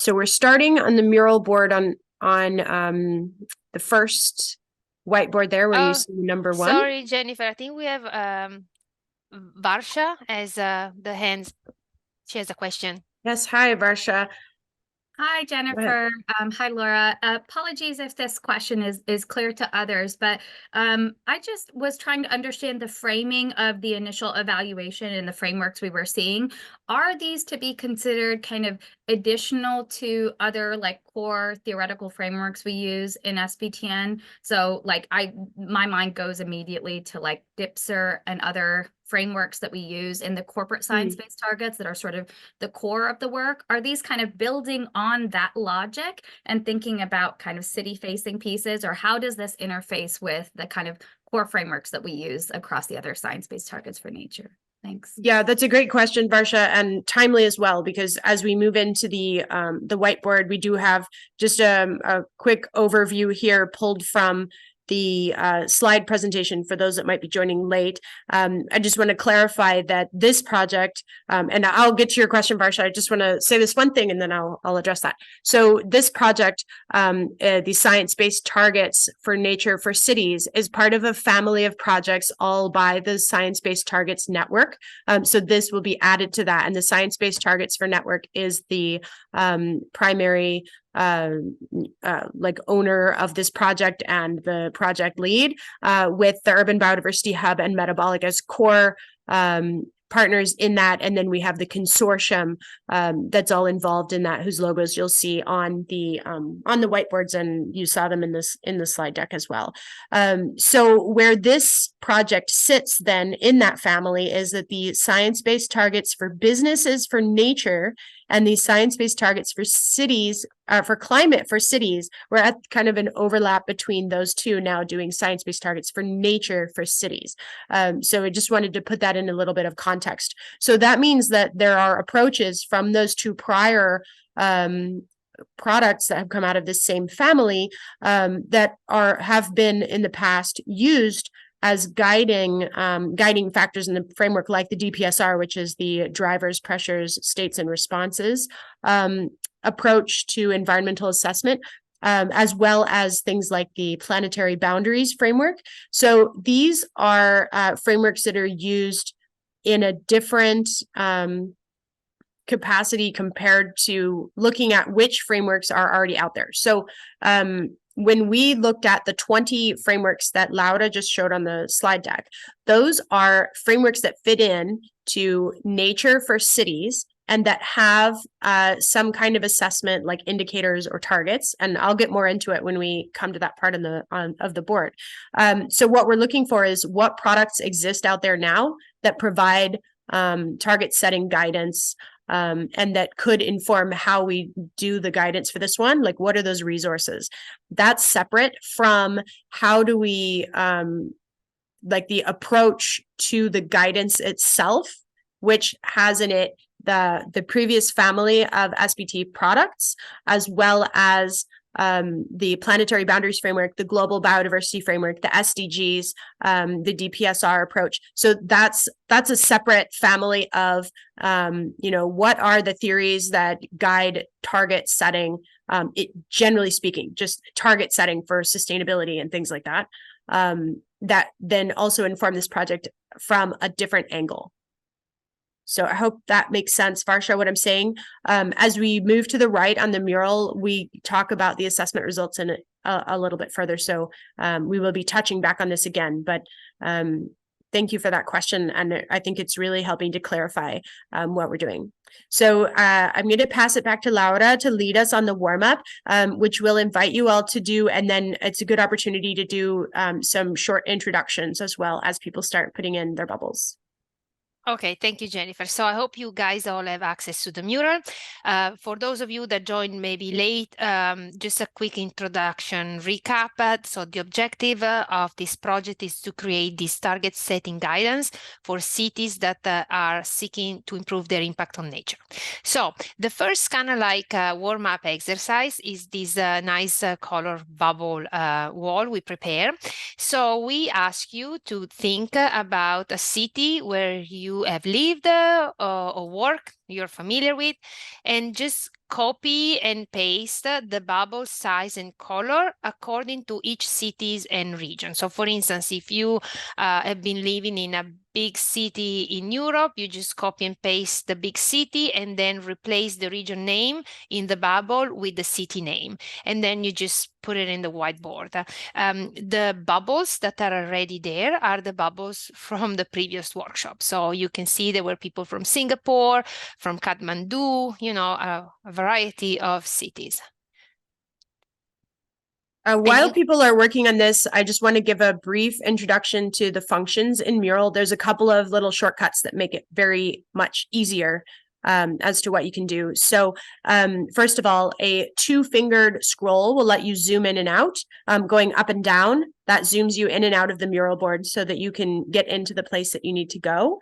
So we're starting on the mural board on the first whiteboard there where you see number 1. Sorry, Jennifer. I think we have Varsha as the hands. She has a question. Yes. Hi, Varsha. Hi, Jennifer. Hi, Laura. Apologies if this question is clear to others, but I just was trying to understand the framing of the initial evaluation and the frameworks we were seeing. Are these to be considered kind of additional to other like core theoretical frameworks we use in SBTN? So like my mind goes immediately to like DIPSR and other frameworks that we use in the corporate science-based targets that are sort of the core of the work. Are these kind of building on that logic and thinking about kind of city-facing pieces, or how does this interface with the kind of core frameworks that we use across the other science-based targets for nature? Thanks. Yeah, that's a great question, Varsha, and timely as well, because as we move into the whiteboard, we do have just a quick overview here pulled from the slide presentation for those that might be joining late. I just want to clarify that this project, and I'll get to your question, Varsha. I just want to say this one thing and then I'll address that. So this project, the science-based targets for nature for cities, is part of a family of projects all by the Science-Based Targets Network. So this will be added to that. And the Science-Based Targets for Network is the primary like owner of this project and the project lead, with the Urban Biodiversity Hub and Metabolic as core partners in that. And then we have the consortium that's all involved in that, whose logos you'll see on the whiteboards, and you saw them in the slide deck as well. So where this project sits then in that family is that the science-based targets for businesses for nature and the science-based targets for cities, for climate for cities, we're at kind of an overlap between those two now, doing science-based targets for nature for cities. So I just wanted to put that in a little bit of context. So that means that there are approaches from those two prior products that have come out of this same family that have been in the past used as guiding factors in the framework, like the DPSR, which is the drivers, pressures, states, and responses approach to environmental assessment, as well as things like the planetary boundaries framework. So these are frameworks that are used in a different capacity compared to looking at which frameworks are already out there. So when we looked at the 20 frameworks that Laura just showed on the slide deck, those are frameworks that fit in to nature for cities and that have some kind of assessment like indicators or targets. And I'll get more into it when we come to that part of the board. So what we're looking for is what products exist out there now that provide target setting guidance, and that could inform how we do the guidance for this one. Like, what are those resources? That's separate from how do we, like the approach to the guidance itself, which has in it the previous family of SBT products, as well as the planetary boundaries framework, the global biodiversity framework, the SDGs, the DPSR approach. So that's a separate family of, what are the theories that guide target setting, generally speaking, just target setting for sustainability and things like that, that then also inform this project from a different angle. So I hope that makes sense, Varsha, what I'm saying. As we move to the right on the mural, we talk about the assessment results in a little bit further. So we will be touching back on this again, but thank you for that question. And I think it's really helping to clarify what we're doing. So I'm going to pass it back to Laura to lead us on the warm-up, which we'll invite you all to do. And then it's a good opportunity to do some short introductions as well as people start putting in their bubbles. Okay, thank you, Jennifer. So I hope you guys all have access to the mural. For those of you that joined maybe late, just a quick introduction recap. So the objective of this project is to create this target setting guidance for cities that are seeking to improve their impact on nature. So the first kind of like warm-up exercise is this nice color bubble wall we prepare. So we ask you to think about a city where you have lived or worked you're familiar with, and just copy and paste the bubble size and color according to each cities and region. So for instance, if you have been living in a big city in Europe, you just copy and paste the big city and then replace the region name in the bubble with the city name. And then you just put it in the whiteboard. The bubbles that are already there are the bubbles from the previous workshop. So you can see there were people from Singapore, from Kathmandu, you know, a variety of cities. While people are working on this, I just want to give a brief introduction to the functions in Mural. There's a couple of little shortcuts that make it very much easier as to what you can do. So first of all, a 2-fingered scroll will let you zoom in and out, going up and down. That zooms you in and out of the mural board so that you can get into the place that you need to go.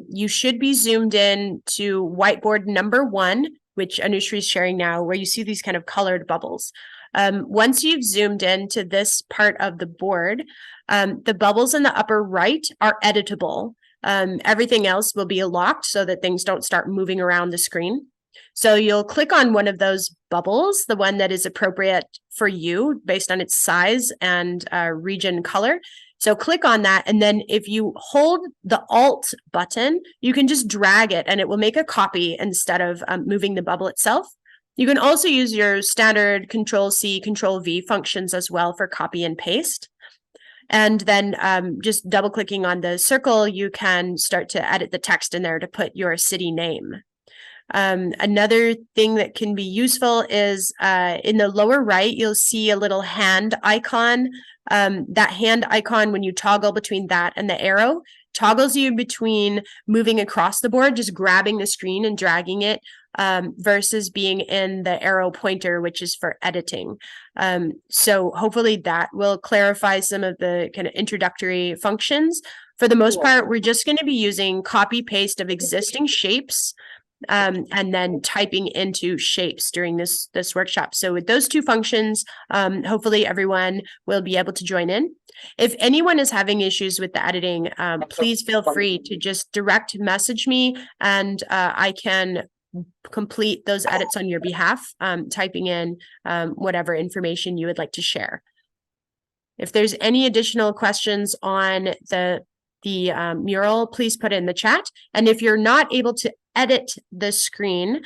You should be zoomed in to whiteboard number 1, which Anushri is sharing now, where you see these kind of colored bubbles. Once you've zoomed into this part of the board, the bubbles in the upper right are editable. Everything else will be locked so that things don't start moving around the screen. So you'll click on one of those bubbles, the one that is appropriate for you based on its size and region color. So click on that, and then if you hold the Alt button, you can just drag it and it will make a copy instead of moving the bubble itself. You can also use your standard Control-C, Control-V functions as well for copy and paste. And then just double clicking on the circle, you can start to edit the text in there to put your city name. Another thing that can be useful is in the lower right, you'll see a little hand icon. That hand icon, when you toggle between that and the arrow, toggles you between moving across the board, just grabbing the screen and dragging it, versus being in the arrow pointer, which is for editing. So hopefully that will clarify some of the kind of introductory functions. For the most part, we're just going to be using copy paste of existing shapes and then typing into shapes during this workshop. So with those 2 functions, hopefully everyone will be able to join in. If anyone is having issues with the editing, please feel free to just direct message me and I can complete those edits on your behalf, typing in whatever information you would like to share. If there's any additional questions on the mural, please put it in the chat. And if you're not able to edit the screen,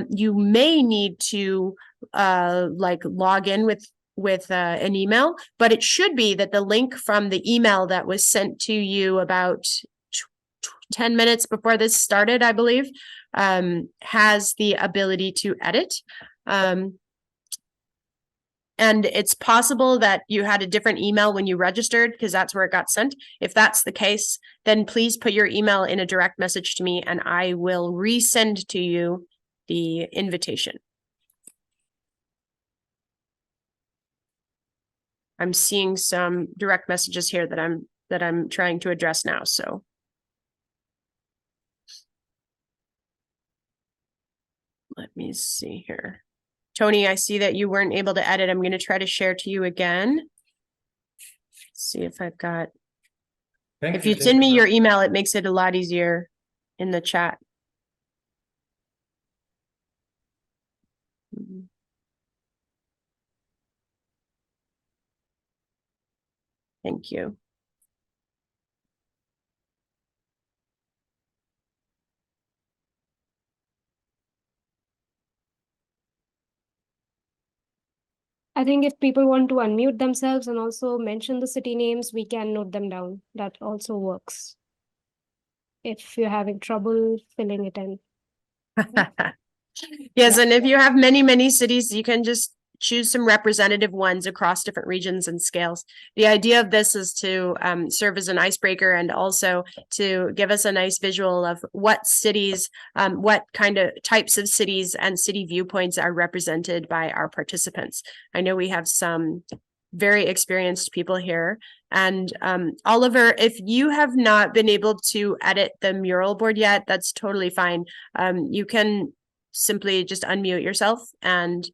you may need to log in with an email, but it should be that the link from the email that was sent to you about 10 minutes before this started, I believe, has the ability to edit. And it's possible that you had a different email when you registered because that's where it got sent. If that's the case, then please put your email in a direct message to me and I will resend to you the invitation. I'm seeing some direct messages here that I'm trying to address now, so. Let me see here. Tony, I see that you weren't able to edit. I'm going to try to share to you again. See if I've got. If you send me your email, it makes it a lot easier in the chat. Thank you. I think if people want to unmute themselves and also mention the city names, we can note them down. That also works. If you're having trouble filling it in. Yes, and if you have many cities, you can just choose some representative ones across different regions and scales. The idea of this is to serve as an icebreaker and also to give us a nice visual of what cities, what kind of types of cities and city viewpoints are represented by our participants. I know we have some very experienced people here. And Oliver, if you have not been able to edit the mural board yet, that's totally fine. You can simply just unmute yourself and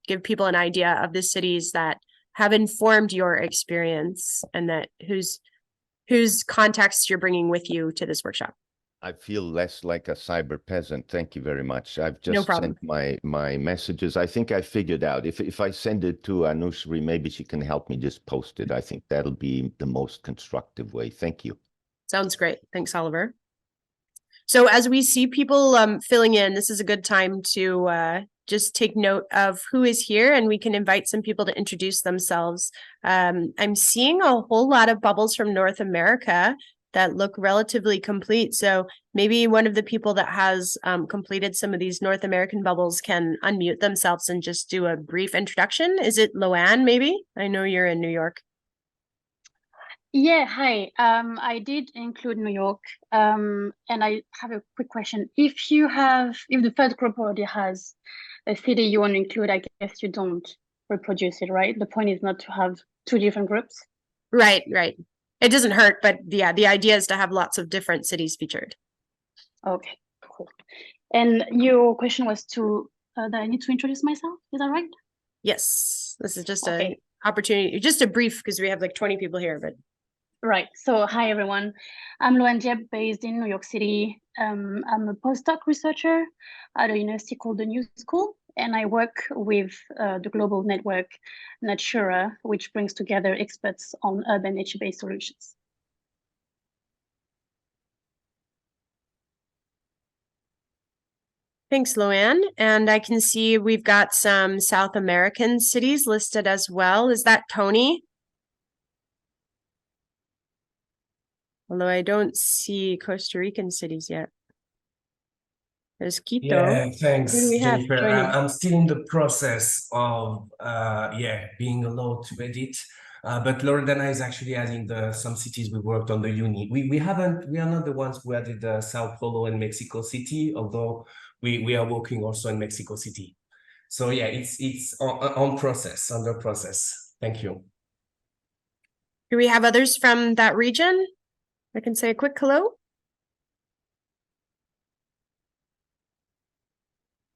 give people an idea of the cities that have informed your experience and that whose context you're bringing with you to this workshop. I feel less like a cyber peasant. Thank you very much. I've No just problem. sent my messages. I think I figured out if I send it to Anushri, maybe she can help me just post it. I think that'll be the most constructive way. Thank you. Sounds great. Thanks, Oliver. So as we see people filling in, this is a good time to just take note of who is here, and we can invite some people to introduce themselves. I'm seeing a whole lot of bubbles from North America that look relatively complete. So maybe one of the people that has completed some of these North American bubbles can unmute themselves and just do a brief introduction. Is it Loanne, maybe? I know you're in New York. Yeah, hi. I did include New York, and I have a quick question. If the first group already has a city you want to include, I guess you don't reproduce it, right? The point is not to have two different groups. Right. It doesn't hurt, but yeah, the idea is to have lots of different cities featured. Okay, cool. And your question was that I need to introduce myself, is that right? Yes, this is just Okay. an opportunity, just a brief, because we have like 20 people here, but. Right. So, hi, everyone. I'm Loanne Diep, based in New York City. I'm a postdoc researcher at a university called the New School, and I work with the global network Natura, which brings together experts on urban nature-based solutions. Thanks, Loanne. And I can see we've got some South American cities listed as well. Is that Tony? Although I don't see Costa Rican cities yet. There's Quito. Yeah, thanks, Who do we have Jennifer. joining? I'm still in the process of being allowed to edit. But Loredana is actually adding some cities we worked on the uni. We are not the ones who added Sao Paulo and Mexico City, although we are working also in Mexico City. So yeah, it's under process. Thank you. Do we have others from that region? I can say a quick hello.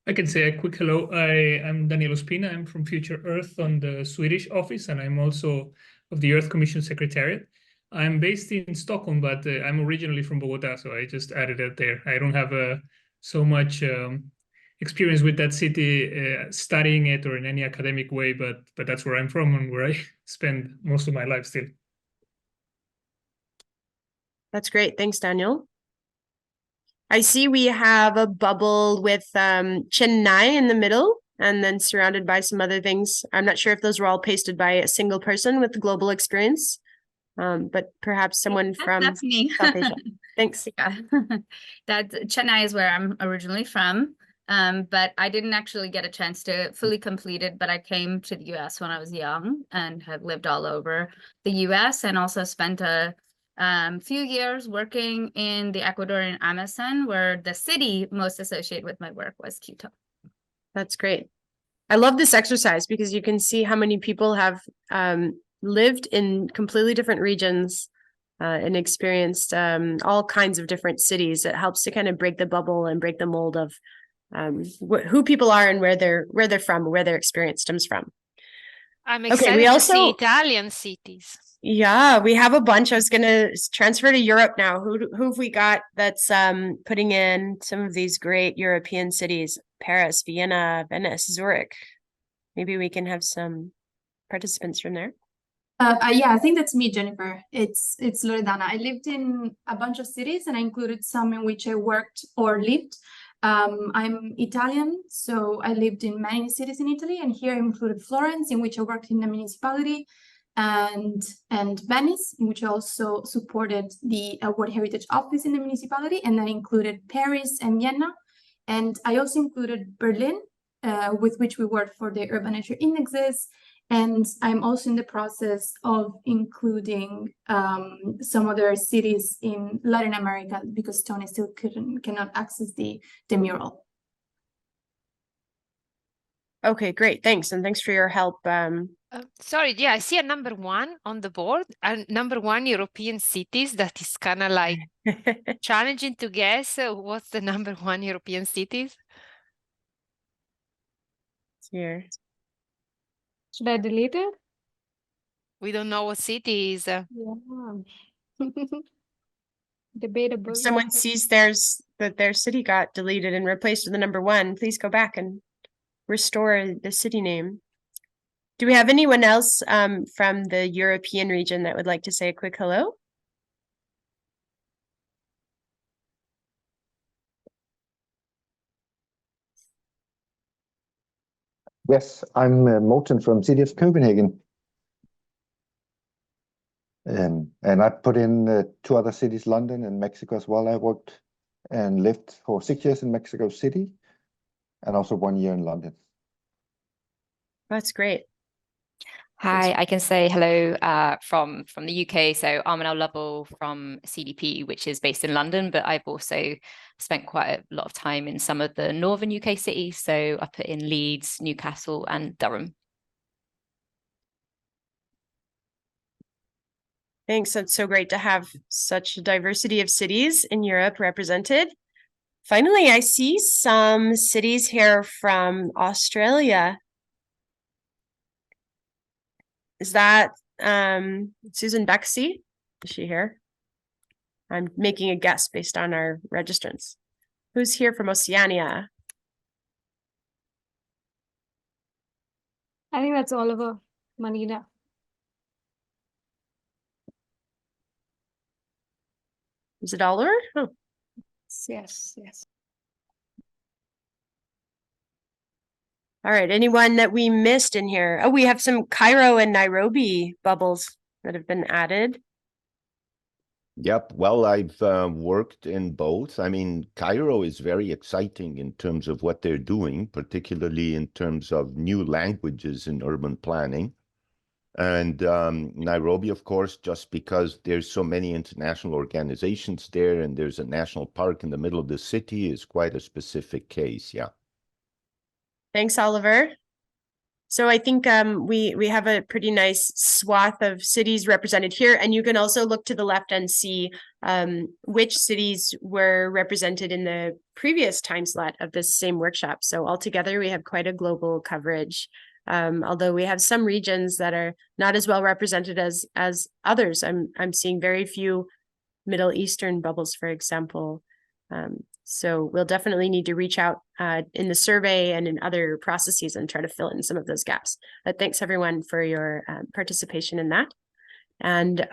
I can say a quick hello. I'm Daniel Ospina. I'm from Future Earth on the Swedish office, and I'm also of the Earth Commission Secretariat. I'm based in Stockholm, but I'm originally from Bogota, so I just added it there. I don't have so much experience with that city, studying it or in any academic way, but that's where I'm from and where I spend most of my life still. That's great. Thanks, Daniel. I see we have a bubble with Chennai in the middle and then surrounded by some other things. I'm not sure if those were all pasted by a single person with global experience, but perhaps someone from That's me. South Asia. Thanks. Yeah. Chennai is where I'm originally from. But I didn't actually get a chance to fully complete it, but I came to the US when I was young and have lived all over the US and also spent a few years working in the Ecuadorian Amazon, where the city most associated with my work was Quito. That's great. I love this exercise because you can see how many people have lived in completely different regions and experienced all kinds of different cities. It helps to kind of break the bubble and break the mold of who people are and where they're from, where their experience stems from. I'm excited to see Italian cities. Yeah, we have a bunch. I was going to transfer to Europe now. Who have we got that's putting in some of these great European cities? Paris, Vienna, Venice, Zurich. Maybe we can have some participants from there. Yeah, I think that's me, Jennifer. It's Loredana. I lived in a bunch of cities and I included some in which I worked or lived. I'm Italian, so I lived in many cities in Italy, and here I included Florence, in which I worked in the municipality, and Venice, in which I also supported the World Heritage Office in the municipality, and I included Paris and Vienna, and I also included Berlin, with which we worked for the Urban Nature Indexes, and I'm also in the process of including some other cities in Latin America because Tony still cannot access the mural. Okay, great. Thanks. And thanks for your help. Sorry, yeah, I see a number one on the board, and number one European cities. That is kind of like challenging to guess. What's the number one European cities? Here. Should I delete it? We don't know what city is. Yeah. Debatable. If someone sees that their city got deleted and replaced with the number 1, please go back and restore the city name. Do we have anyone else from the European region that would like to say a quick hello? Yes, I'm Morten from City of Copenhagen. And I put in 2 other cities, London and Mexico as well. I worked and lived for 6 years in Mexico City and also 1 year in London. That's great. Hi, I can say hello from the UK. So I'm Armanel Lovell from CDP, which is based in London, but I've also spent quite a lot of time in some of the northern UK cities. So I put in Leeds, Newcastle and Durham. Thanks. That's so great to have such a diversity of cities in Europe represented. Finally, I see some cities here from Australia. Is that Susan Bexey? Is she here? I'm making a guess based on our registrants. Who's here from Oceania? I think that's Oliver, Manila. Is it Oliver? Oh. Yes, yes. All right, anyone that we missed in here? Oh, we have some Cairo and Nairobi bubbles that have been added. Yep. Well, I've worked in both. I mean, Cairo is very exciting in terms of what they're doing, particularly in terms of new languages in urban planning. And Nairobi, of course, just because there's so many international organizations there and there's a national park in the middle of the city is quite a specific case. Yeah. Thanks, Oliver. So I think we have a pretty nice swath of cities represented here, and you can also look to the left and see which cities were represented in the previous time slot of this same workshop. So altogether, we have quite a global coverage, although we have some regions that are not as well represented as others. I'm seeing very few Middle Eastern bubbles, for example. So we'll definitely need to reach out in the survey and in other processes and try to fill in some of those gaps. But thanks everyone for your participation in that. And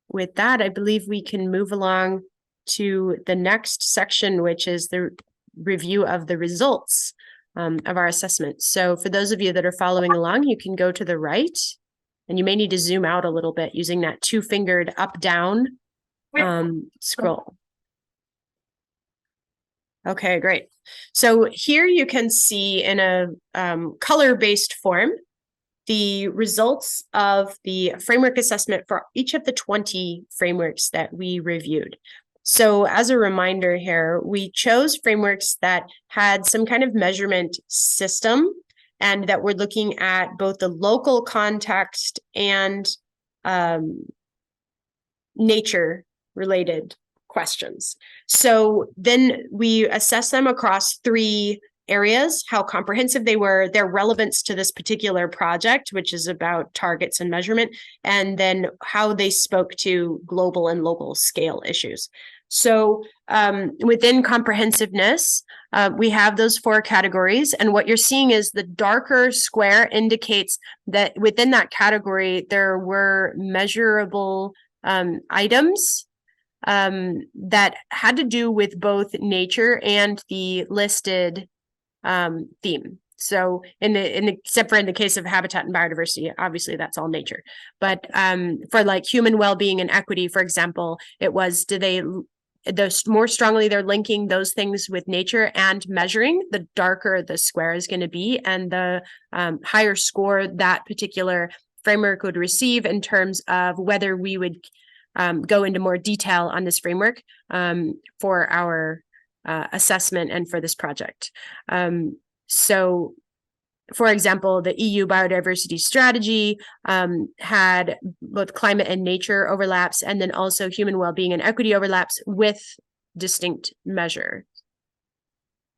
with that, I believe we can move along to the next section, which is the review of the results of our assessment. So for those of you that are following along, you can go to the right, and you may need to zoom out a little bit using that 2-fingered up-down scroll. Okay, great. So here you can see in a color-based form the results of the framework assessment for each of the 20 frameworks that we reviewed. So as a reminder here, we chose frameworks that had some kind of measurement system and that were looking at both the local context and nature-related questions. So then we assess them across 3 areas: how comprehensive they were, their relevance to this particular project, which is about targets and measurement, and then how they spoke to global and local scale issues. So within comprehensiveness, we have those 4 categories, and what you're seeing is the darker square indicates that within that category, there were measurable items that had to do with both nature and the listed theme. So except for in the case of habitat and biodiversity, obviously that's all nature. But for like human well-being and equity, for example, it was, the more strongly they're linking those things with nature and measuring, the darker the square is going to be, and the higher score that particular framework would receive in terms of whether we would go into more detail on this framework for our assessment and for this project. So, for example, the EU biodiversity strategy had both climate and nature overlaps, and then also human well-being and equity overlaps with distinct measure.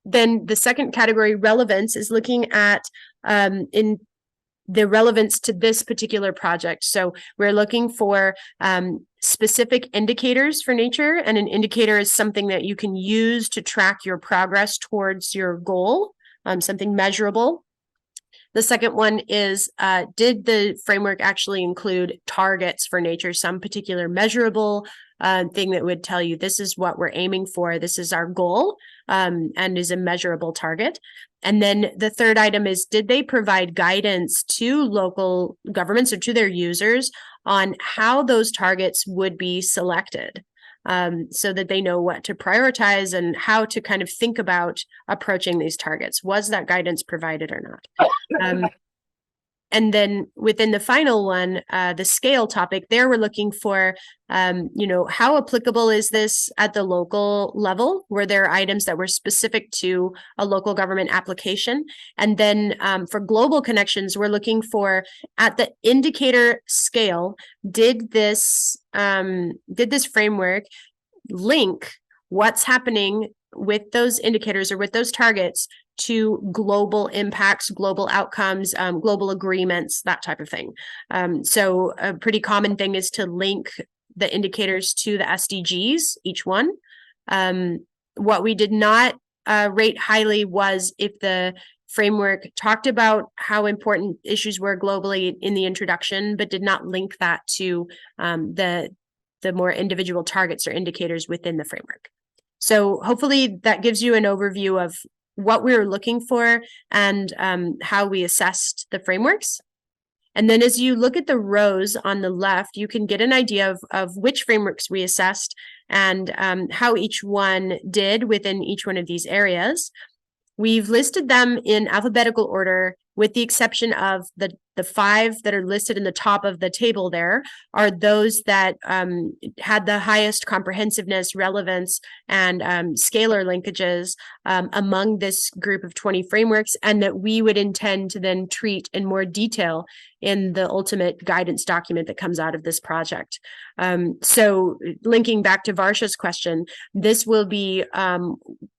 Then the second category, relevance, is looking at in the relevance to this particular project. So we're looking for specific indicators for nature, and an indicator is something that you can use to track your progress towards your goal, something measurable. The second one is, did the framework actually include targets for nature, some particular measurable thing that would tell you this is what we're aiming for, this is our goal, and is a measurable target. And then the third item is, did they provide guidance to local governments or to their users on how those targets would be selected, so that they know what to prioritize and how to kind of think about approaching these targets? Was that guidance provided or not? And then within the final one, the scale topic, there we're looking for, how applicable is this at the local level? Were there items that were specific to a local government application? And then for global connections, we're looking for, at the indicator scale, did this framework link what's happening with those indicators or with those targets to global impacts, global outcomes, global agreements, that type of thing. So a pretty common thing is to link the indicators to the SDGs, each one. What we did not rate highly was if the framework talked about how important issues were globally in the introduction, but did not link that to the more individual targets or indicators within the framework. So hopefully that gives you an overview of what we were looking for and how we assessed the frameworks. And then as you look at the rows on the left, you can get an idea of which frameworks we assessed and how each one did within each one of these areas. We've listed them in alphabetical order, with the exception of the 5 that are listed in the top of the table. There are those that had the highest comprehensiveness, relevance, and scalar linkages among this group of 20 frameworks, and that we would intend to then treat in more detail in the ultimate guidance document that comes out of this project. So linking back to Varsha's question, this will be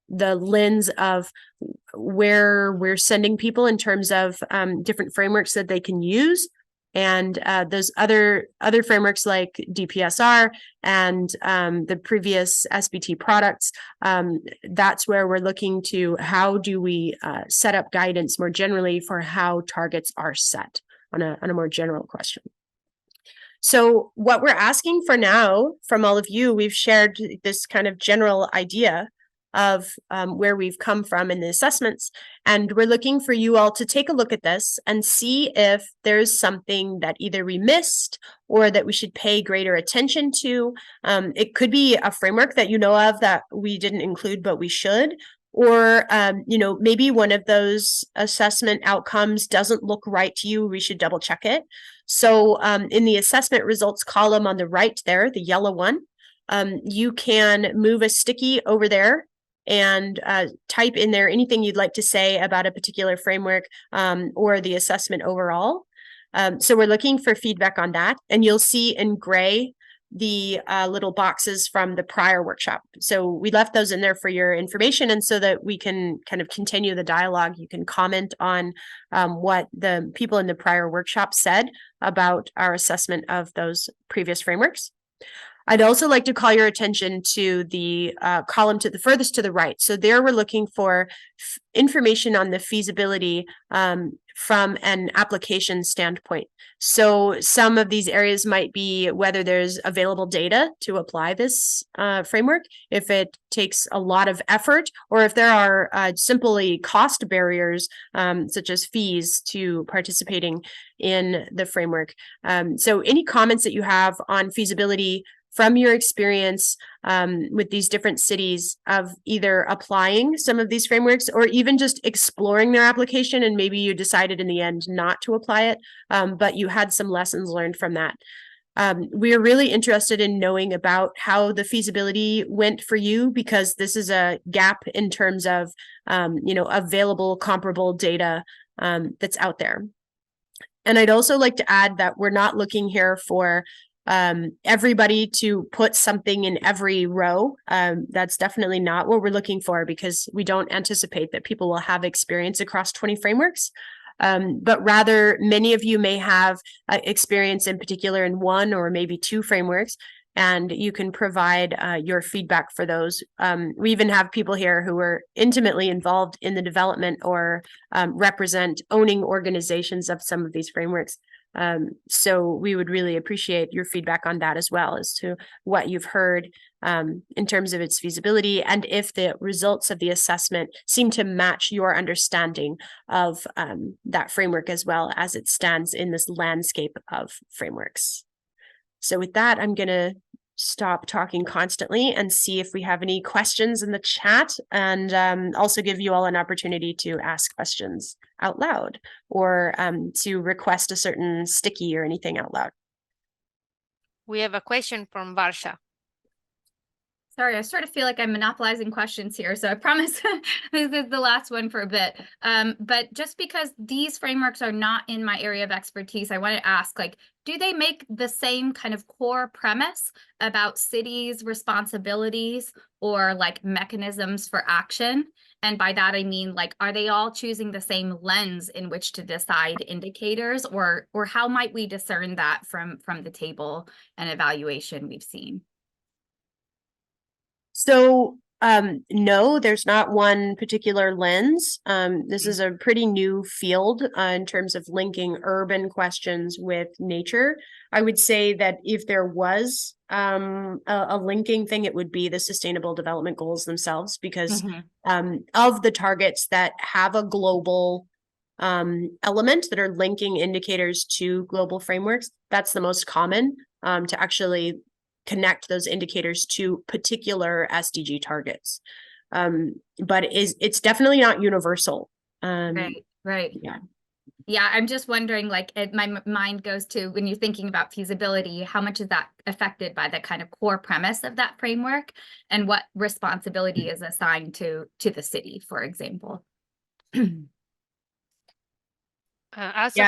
the lens of where we're sending people in terms of different frameworks that they can use, and those other frameworks like DPSR and the previous SBT products. That's where we're looking to how do we set up guidance more generally for how targets are set on a more general question. So what we're asking for now from all of you, we've shared this kind of general idea of where we've come from in the assessments. And we're looking for you all to take a look at this and see if there's something that either we missed or that we should pay greater attention to. It could be a framework that you know of that we didn't include, but we should. Or, maybe one of those assessment outcomes doesn't look right to you. We should double check it. So in the assessment results column on the right there, the yellow one, you can move a sticky over there and type in there anything you'd like to say about a particular framework or the assessment overall. So we're looking for feedback on that. And you'll see in gray the little boxes from the prior workshop. So we left those in there for your information, and so that we can kind of continue the dialogue. You can comment on what the people in the prior workshop said about our assessment of those previous frameworks. I'd also like to call your attention to the column to the furthest to the right. So there we're looking for information on the feasibility from an application standpoint. So some of these areas might be whether there's available data to apply this framework, if it takes a lot of effort, or if there are simply cost barriers, such as fees to participating in the framework. So any comments that you have on feasibility from your experience with these different cities of either applying some of these frameworks or even just exploring their application, and maybe you decided in the end not to apply it, but you had some lessons learned from that. We are really interested in knowing about how the feasibility went for you, because this is a gap in terms of available comparable data that's out there. And I'd also like to add that we're not looking here for everybody to put something in every row. That's definitely not what we're looking for, because we don't anticipate that people will have experience across 20 frameworks. But rather, many of you may have experience in particular in 1 or maybe 2 frameworks. and you can provide your feedback for those. We even have people here who are intimately involved in the development or represent owning organizations of some of these frameworks. So we would really appreciate your feedback on that as well, as to what you've heard in terms of its feasibility, and if the results of the assessment seem to match your understanding of that framework as well as it stands in this landscape of frameworks. So with that, I'm going to stop talking constantly and see if we have any questions in the chat, and also give you all an opportunity to ask questions out loud, or to request a certain sticky or anything out loud. We have a question from Varsha. Sorry, I sort of feel like I'm monopolizing questions here, so I promise this is the last one for a bit. But just because these frameworks are not in my area of expertise, I want to ask, like, do they make the same kind of core premise about cities' responsibilities or like mechanisms for action? And by that, I mean, like, are they all choosing the same lens in which to decide indicators, or how might we discern that from the table and evaluation we've seen? So no, there's not one particular lens. This is a pretty new field in terms of linking urban questions with nature. I would say that if there was a linking thing, it would be the Sustainable Development Goals themselves, because of the targets that have a global element that are linking indicators to global frameworks, that's the most common to actually connect those indicators to particular SDG targets. But it's definitely not universal. Right. Yeah, I'm just wondering, like, my mind goes to, when you're thinking about feasibility, how much is that affected by the kind of core premise of that framework, and what responsibility is assigned to the city, for example? Also,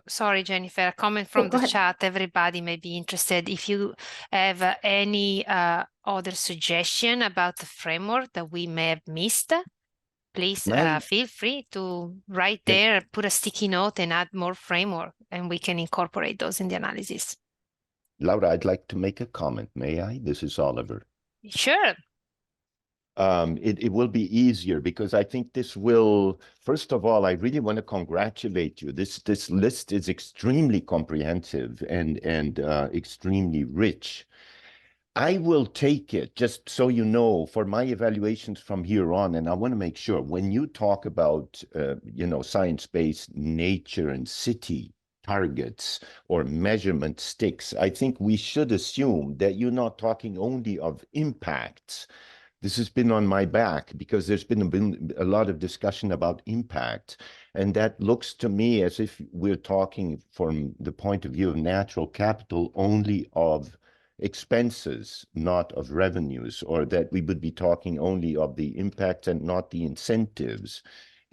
sorry, Jennifer, a comment from the chat. Everybody may be interested. If you have any other suggestion about the framework that we may have missed, please feel free to write there, put a sticky note and add more framework, and we can incorporate those in the analysis. Laura, I'd like to make a comment. May I? This is Oliver. Sure. It will be easier, because I think this will, first of all, I really want to congratulate you. This list is extremely comprehensive and extremely rich. I will take it, just so you know, for my evaluations from here on, and I want to make sure when you talk about, science-based nature and city targets or measurement sticks, I think we should assume that you're not talking only of impacts. This has been on my back, because there's been a lot of discussion about impact. And that looks to me as if we're talking from the point of view of natural capital only of expenses, not of revenues, or that we would be talking only of the impact and not the incentives.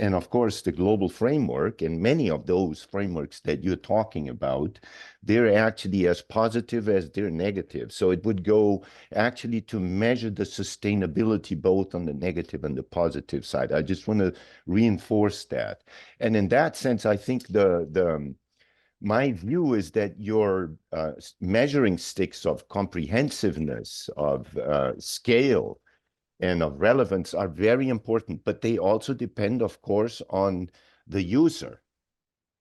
And of course, the global framework, and many of those frameworks that you're talking about, they're actually as positive as they're negative. So it would go actually to measure the sustainability both on the negative and the positive side. I just want to reinforce that. And in that sense, I think my view is that your measuring sticks of comprehensiveness, of scale, and of relevance are very important, but they also depend, of course, on the user.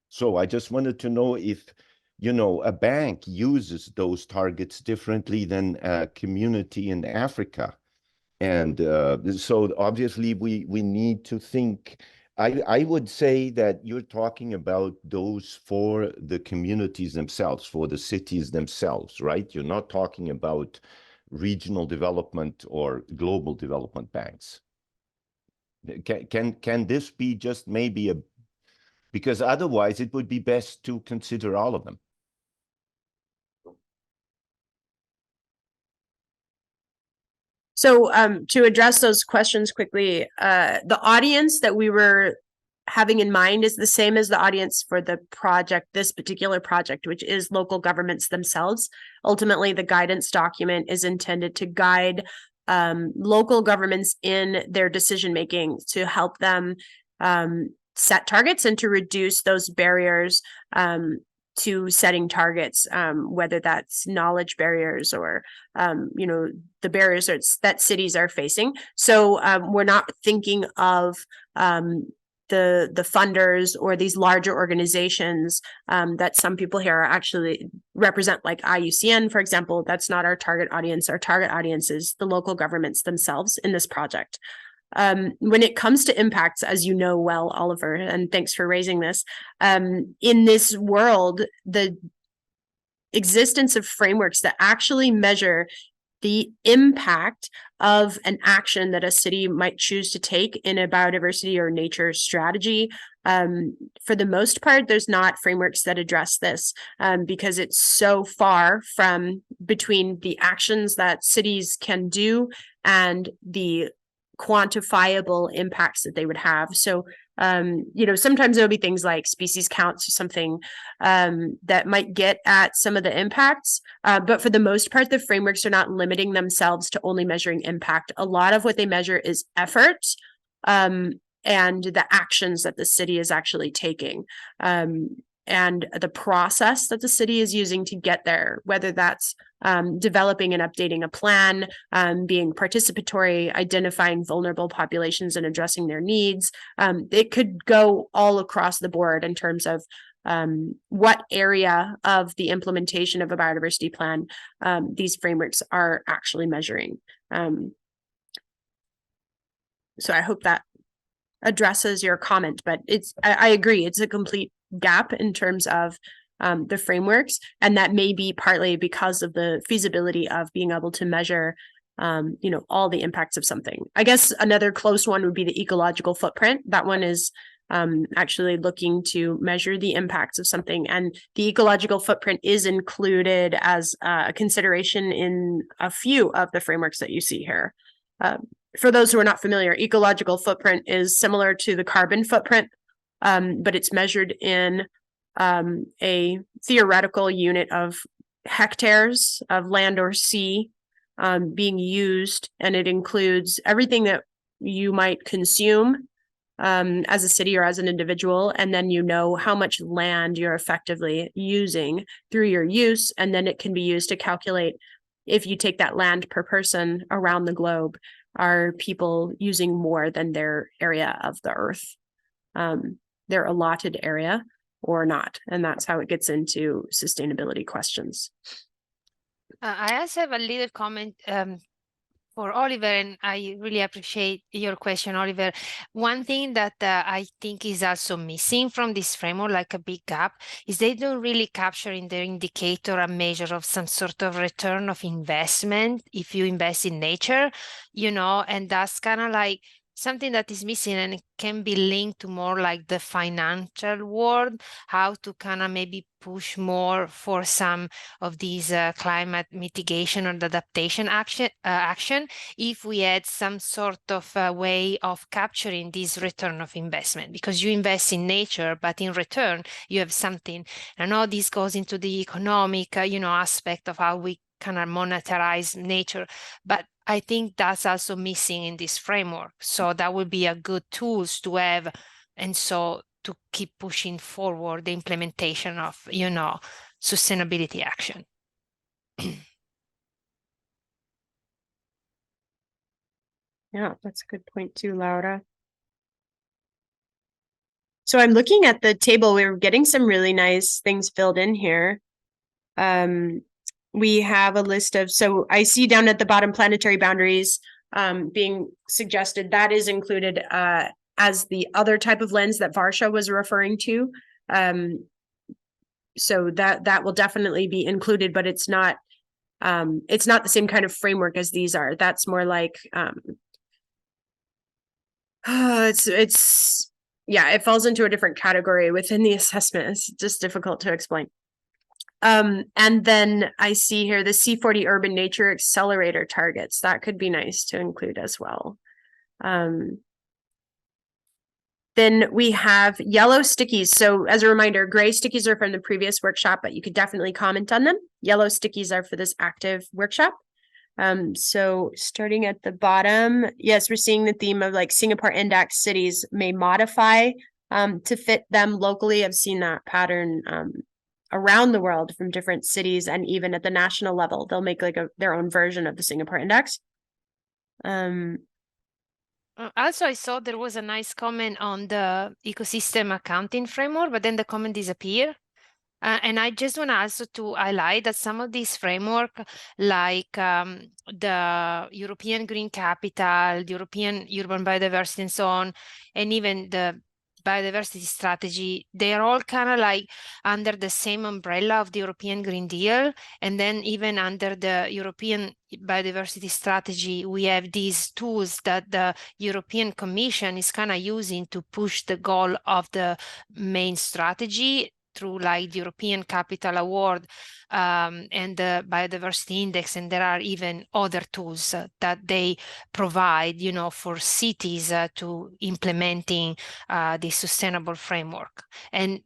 So I just wanted to know if, a bank uses those targets differently than a community in Africa. And so obviously we need to think, I would say that you're talking about those for the communities themselves, for the cities themselves, right? You're not talking about regional development or global development banks. Can this be just maybe because otherwise it would be best to consider all of them. So to address those questions quickly, the audience that we were having in mind is the same as the audience for the project, this particular project, which is local governments themselves. Ultimately, the guidance document is intended to guide local governments in their decision-making, to help them set targets and to reduce those barriers to setting targets, whether that's knowledge barriers or, you know, the barriers that cities are facing. So we're not thinking of the funders or these larger organizations that some people here are actually represent, like IUCN, for example. That's not our target audience. Our target audience is the local governments themselves in this project. When it comes to impacts, as you know well, Oliver, and thanks for raising this, in this world, the existence of frameworks that actually measure the impact of an action that a city might choose to take in a biodiversity or nature strategy. For the most part, there's not frameworks that address this because it's so far from between the actions that cities can do and the quantifiable impacts that they would have. So, you know, sometimes there'll be things like species counts or something that might get at some of the impacts. But for the most part, the frameworks are not limiting themselves to only measuring impact. A lot of what they measure is effort and the actions that the city is actually taking. And the process that the city is using to get there, whether that's developing and updating a plan, being participatory, identifying vulnerable populations and addressing their needs. It could go all across the board in terms of what area of the implementation of a biodiversity plan these frameworks are actually measuring. So I hope that addresses your comment, but I agree, it's a complete gap in terms of the frameworks, and that may be partly because of the feasibility of being able to measure you know, all the impacts of something. I guess another close one would be the ecological footprint. That one is actually looking to measure the impacts of something, and the ecological footprint is included as a consideration in a few of the frameworks that you see here. For those who are not familiar, ecological footprint is similar to the carbon footprint, but it's measured in a theoretical unit of hectares of land or sea being used, and it includes everything that you might consume as a city or as an individual, and then you know how much land you're effectively using through your use, and then it can be used to calculate, if you take that land per person around the globe, are people using more than their area of the earth, their allotted area, or not? And that's how it gets into sustainability questions. I also have a little comment for Oliver, and I really appreciate your question, Oliver. One thing that I think is also missing from this framework, like a big gap, is they don't really capture in their indicator a measure of some sort of return of investment if you invest in nature, you know, and that's kind of like something that is missing, and it can be linked to more like the financial world, how to kind of maybe push more for some of these climate mitigation or adaptation action if we had some sort of way of capturing this return of investment, because you invest in nature, but in return you have something. I know this goes into the economic you know, aspect of how we kind of monetize nature, but I think that's also missing in this framework. So that would be a good tools to have, and so to keep pushing forward the implementation of, you know, sustainability action. Yeah, that's a good point too, Laura. So I'm looking at the table. We're getting some really nice things filled in here. We have a list of, so I see down at the bottom planetary boundaries being suggested. That is included as the other type of lens that Varsha was referring to. So that will definitely be included, but it's not the same kind of framework as these are. That's more like it's yeah, it falls into a different category within the assessment. It's just difficult to explain. And then I see here the C40 Urban Nature Accelerator targets. That could be nice to include as well. Then we have yellow stickies. So as a reminder, gray stickies are from the previous workshop, but you could definitely comment on them. Yellow stickies are for this active workshop. So starting at the bottom, yes, we're seeing the theme of like Singapore index cities may modify to fit them locally. I've seen that pattern around the world from different cities, and even at the national level, they'll make like their own version of the Singapore Index. Also, I saw there was a nice comment on the ecosystem accounting framework, but then the comment disappeared. And I just want also to highlight that some of these framework, like the European Green Capital, the European Urban Biodiversity and so on, and even the biodiversity strategy, they are all kind of like under the same umbrella of the European Green Deal. And then even under the European biodiversity strategy, we have these tools that the European Commission is kind of using to push the goal of the main strategy through like the European Capital Award and the Biodiversity Index. And there are even other tools that they provide, you know, for cities to implementing the sustainable framework. And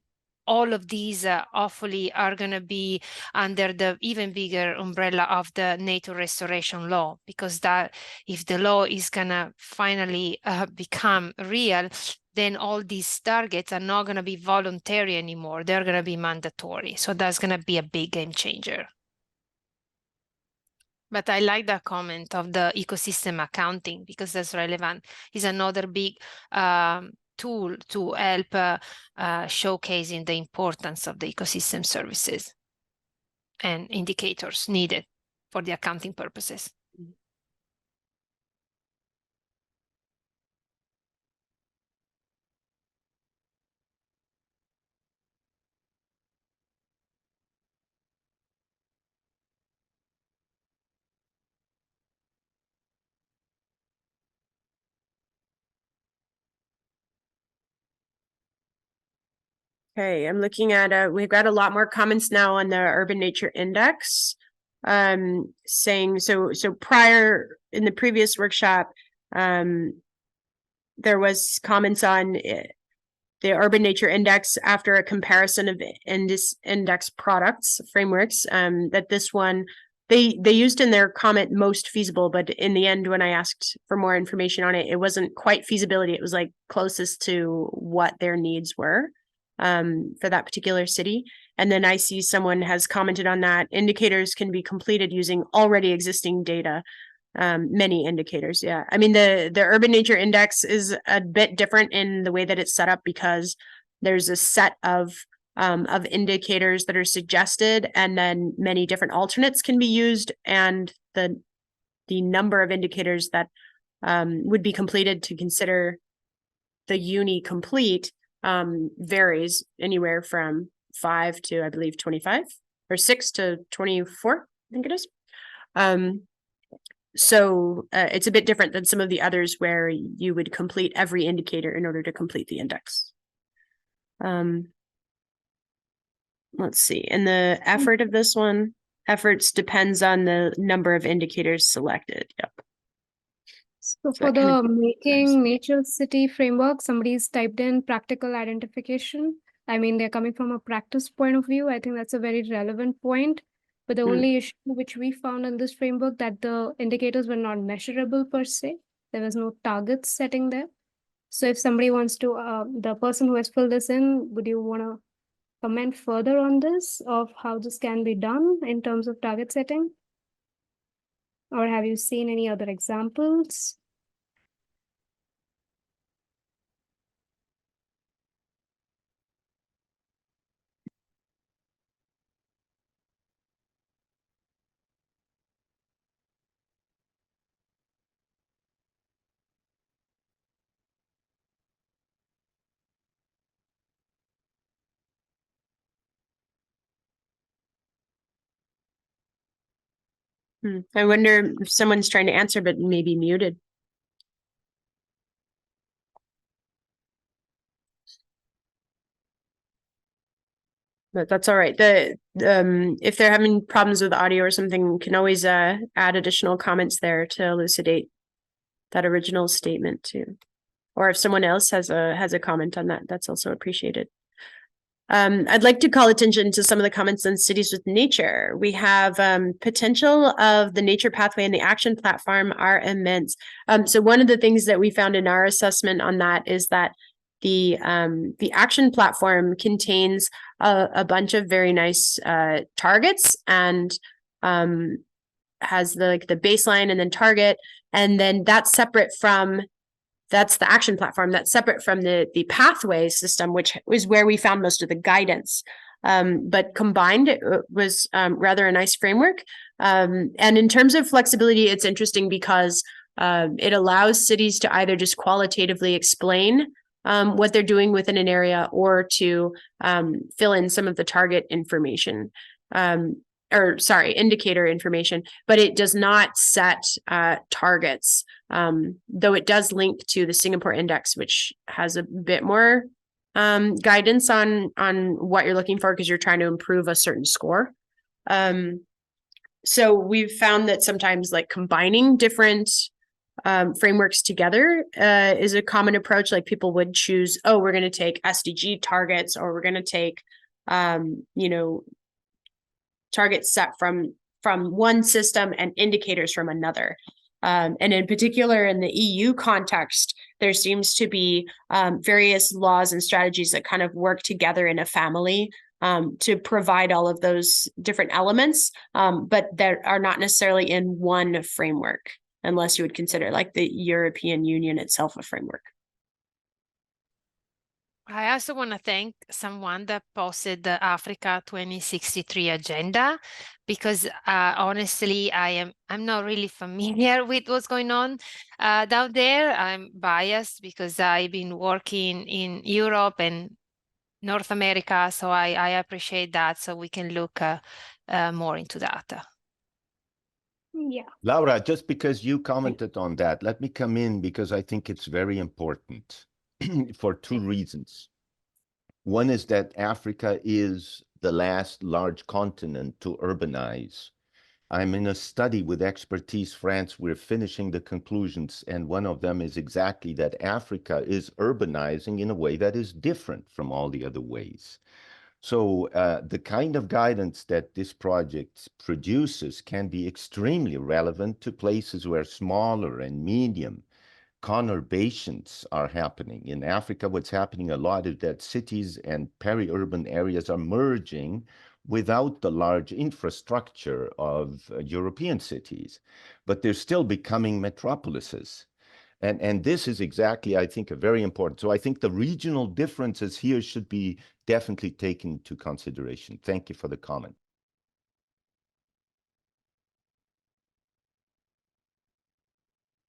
all of these hopefully are going to be under the even bigger umbrella of the nature restoration law, because that if the law is going to finally become real, then all these targets are not going to be voluntary anymore. They're going to be mandatory. So that's going to be a big game changer. But I like that comment of the ecosystem accounting, because that's relevant. It's another big tool to help showcasing the importance of the ecosystem services and indicators needed for the accounting purposes. Okay, I'm looking at we've got a lot more comments now on the Urban Nature Index. Saying so prior in the previous workshop, there was comments on the Urban Nature Index after a comparison of index products frameworks, that this one they used in their comment most feasible, but in the end when I asked for more information on it, it wasn't quite feasibility. It was like closest to what their needs were for that particular city. And then I see someone has commented on that indicators can be completed using already existing data. Many indicators. Yeah. I mean, the Urban Nature Index is a bit different in the way that it's set up, because there's a set of indicators that are suggested, and then many different alternates can be used. And the number of indicators that would be completed to consider the uni complete varies anywhere from 5 to, I believe, 25, or 6 to 24, I think it is. So it's a bit different than some of the others where you would complete every indicator in order to complete the index. Let's see. And the effort of this one, efforts depends on the number of indicators selected. Yep. So for the making nature city framework, somebody's typed in practical identification. I mean, they're coming from a practice point of view. I think that's a very relevant point. But the only issue which we found in this framework, that the indicators were not measurable per se. There was no target setting there. So if somebody wants to, the person who has filled this in, would you want to comment further on this, of how this can be done in terms of target setting? Or have you seen any other examples? I wonder if someone's trying to answer, but maybe muted. But that's all right. If they're having problems with audio or something, can always add additional comments there to elucidate that original statement too. Or if someone else has a comment on that, that's also appreciated. I'd like to call attention to some of the comments on cities with nature. We have potential of the nature pathway and the action platform are immense. So one of the things that we found in our assessment on that is that the action platform contains a bunch of very nice targets and has the baseline and then target, and then that's the action platform that's separate from the pathway system, which is where we found most of the guidance. But combined, it was rather a nice framework. And in terms of flexibility, it's interesting because it allows cities to either just qualitatively explain what they're doing within an area, or to fill in some of the target information, indicator information, but it does not set targets, though it does link to the Singapore Index, which has a bit more guidance on what you're looking for because you're trying to improve a certain score. So we've found that sometimes like combining different frameworks together is a common approach. Like people would choose, oh, we're going to take SDG targets, or we're going to take, targets set from one system and indicators from another. And in particular, in the EU context, there seems to be various laws and strategies that kind of work together in a family to provide all of those different elements, but that are not necessarily in one framework, unless you would consider like the European Union itself a framework. I also want to thank someone that posted the Africa 2063 agenda, because honestly, I'm not really familiar with what's going on down there. I'm biased because I've been working in Europe and North America, so I appreciate that. So we can look more into that. Yeah. Laura, just because you commented on that, let me come in because I think it's very important for two reasons. One is that Africa is the last large continent to urbanize. I'm in a study with Expertise France. We're finishing the conclusions, and one of them is exactly that Africa is urbanizing in a way that is different from all the other ways. So the kind of guidance that this project produces can be extremely relevant to places where smaller and medium conurbations are happening. In Africa, what's happening a lot is that cities and peri-urban areas are merging without the large infrastructure of European cities, but they're still becoming metropolises. And this is exactly, I think, a very important. So I think the regional differences here should be definitely taken into consideration. Thank you for the comment.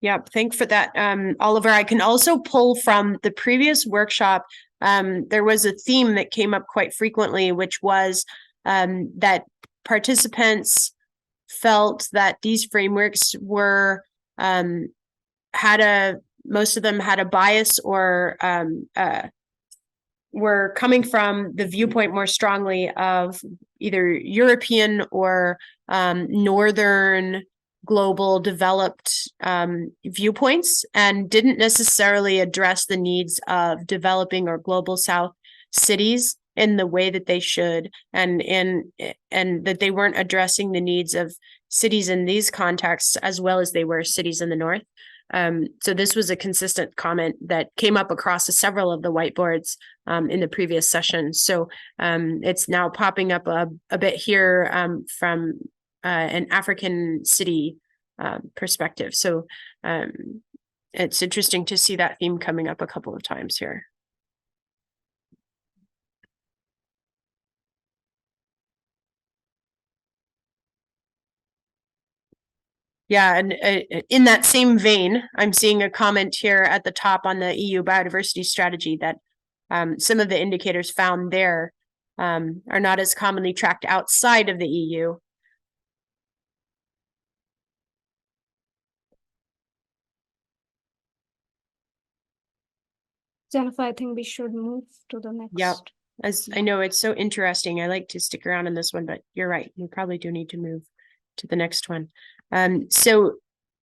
Yeah, thanks for that, Oliver. I can also pull from the previous workshop. There was a theme that came up quite frequently, which was that participants felt that these frameworks were most of them had a bias, or were coming from the viewpoint more strongly of either European or Northern global developed viewpoints, and didn't necessarily address the needs of developing or global South cities in the way that they should, and that they weren't addressing the needs of cities in these contexts as well as they were cities in the North. So this was a consistent comment that came up across several of the whiteboards in the previous session. So it's now popping up a bit here from an African city perspective. So it's interesting to see that theme coming up a couple of times here. Yeah, and in that same vein, I'm seeing a comment here at the top on the EU biodiversity strategy that some of the indicators found there are not as commonly tracked outside of the EU. Jennifer, I think we should move to the next. Yeah, as I know, it's so interesting. I like to stick around in this one, but you're right. We probably do need to move to the next one. So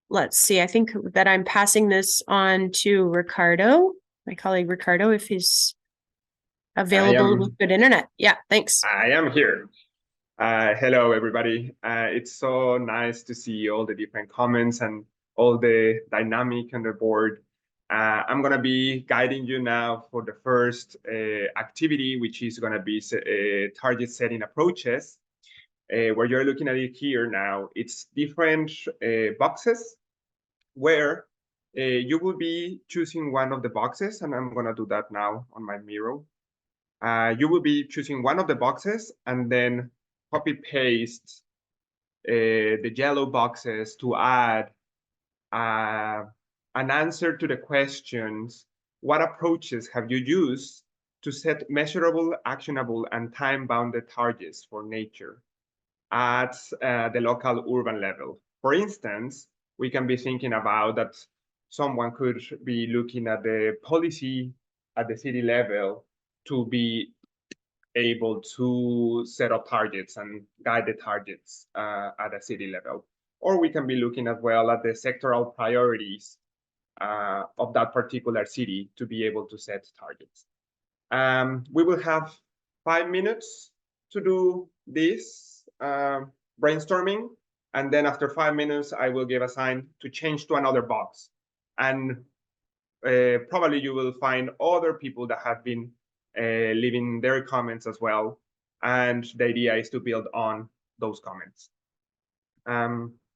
let's see. I think that I'm passing this on to Ricardo, my colleague Ricardo, if he's available with good internet. Yeah, thanks. I am here. Hello, everybody. It's so nice to see all the different comments and all the dynamic on the board. I'm going to be guiding you now for the first activity, which is going to be target setting approaches, where you're looking at it here now. It's different boxes where you will be choosing one of the boxes, and I'm going to do that now on my Miro. You will be choosing one of the boxes and then copy paste the yellow boxes to add an answer to the questions: what approaches have you used to set measurable, actionable, and time-bounded targets for nature at the local urban level? For instance, we can be thinking about that someone could be looking at the policy at the city level to be able to set up targets and guide the targets at a city level. Or we can be looking as well at the sectoral priorities of that particular city to be able to set targets. We will have 5 minutes to do this brainstorming, and then after 5 minutes, I will give a sign to change to another box. And probably you will find other people that have been leaving their comments as well. And the idea is to build on those comments.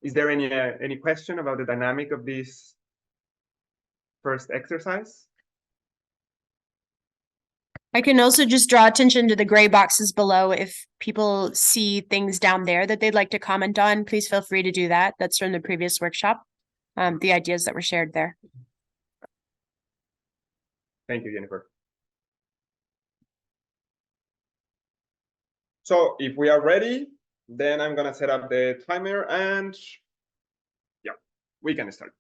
Is there any question about the dynamic of this first exercise? I can also just draw attention to the gray boxes below. If people see things down there that they'd like to comment on, please feel free to do that. That's from the previous workshop, the ideas that were shared there. Thank you, Jennifer. So if we are ready, then I'm going to set up the timer and yeah, we can start.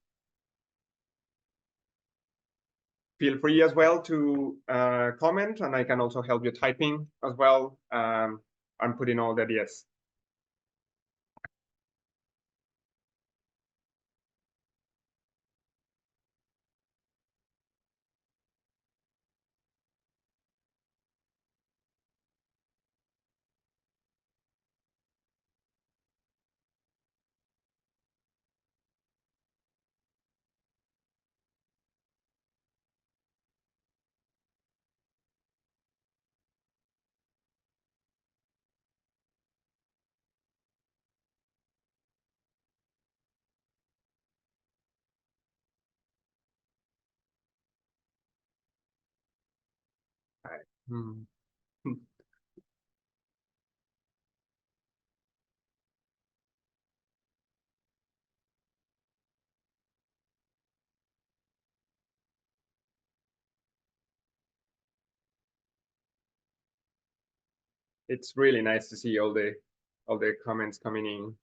Feel free as well to comment, and I can also help you typing as well. I'm putting all the ideas. It's really nice to see all the comments coming in.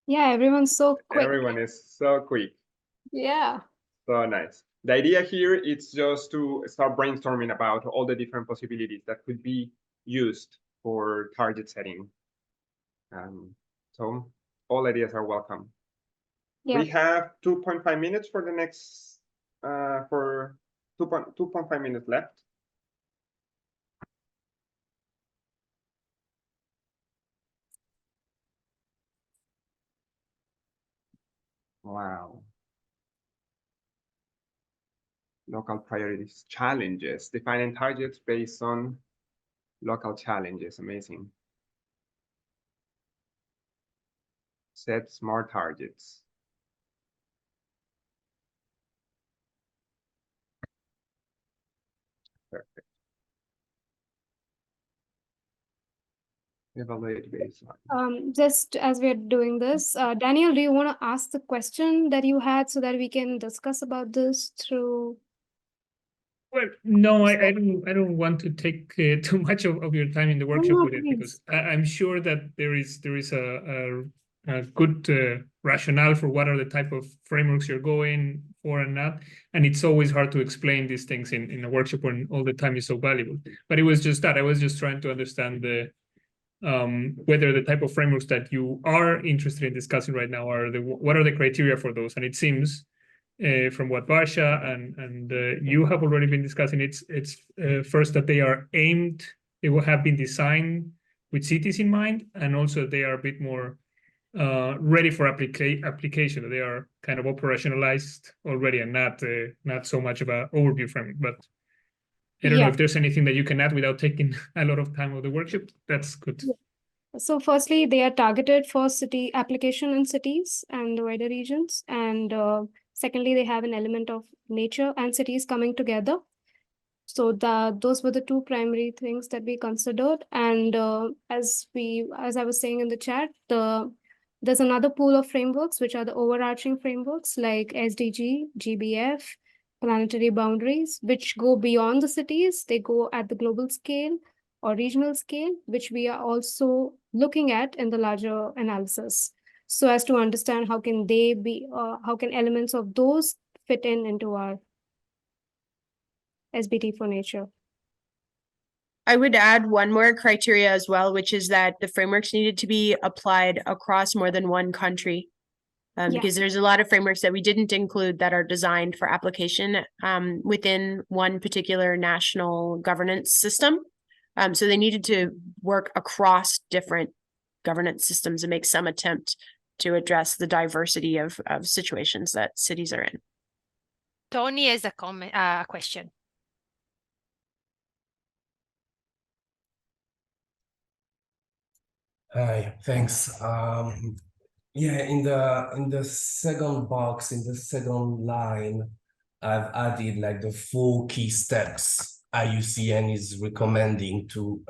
Yeah, everyone's so quick. Everyone is so quick. Yeah. So nice. The idea here is just to start brainstorming about all the different possibilities that could be used for target setting. So all ideas are welcome. Yeah. We have 2.5 minutes for the next, for 2.5 minutes left. Wow. Local priorities, challenges, defining targets based on local challenges. Amazing. Set smart targets. Perfect. Evaluate baseline. Just as we're doing this, Daniel, do you want to ask the question that you had so that we can discuss about this through? Well, no, I don't want to take too much of your time in the workshop with it, because I'm sure that there is a good rationale for what are the type of frameworks you're going for and not, and it's always hard to explain these things in a workshop when all the time is so valuable. But it was just that I was just trying to understand the whether the type of frameworks that you are interested in discussing right now are what are the criteria for those, and it seems. From what Barsha and you have already been discussing, it's first that they are aimed, they will have been designed with cities in mind, and also they are a bit more ready for application. They are kind of operationalized already and not so much of an overview framework. But I don't know if there's anything that you can add without taking a lot of time of the workshop. That's good. So firstly, they are targeted for city application in cities and the wider regions. And secondly, they have an element of nature and cities coming together. So those were the two primary things that we considered. And as I was saying in the chat, there's another pool of frameworks, which are the overarching frameworks like SDG, GBF, planetary boundaries, which go beyond the cities. They go at the global scale or regional scale, which we are also looking at in the larger analysis, so as to understand how can elements of those fit into our SBT for nature. I would add one more criteria as well, which is that the frameworks needed to be applied across more than one country. Because there's a lot of frameworks that we didn't include that are designed for application within one particular national governance system. So they needed to work across different governance systems and make some attempt to address the diversity of situations that cities are in. Tony has a question. Hi, thanks. Yeah, in the second box, in the second line, I've added like the 4 key steps IUCN is recommending to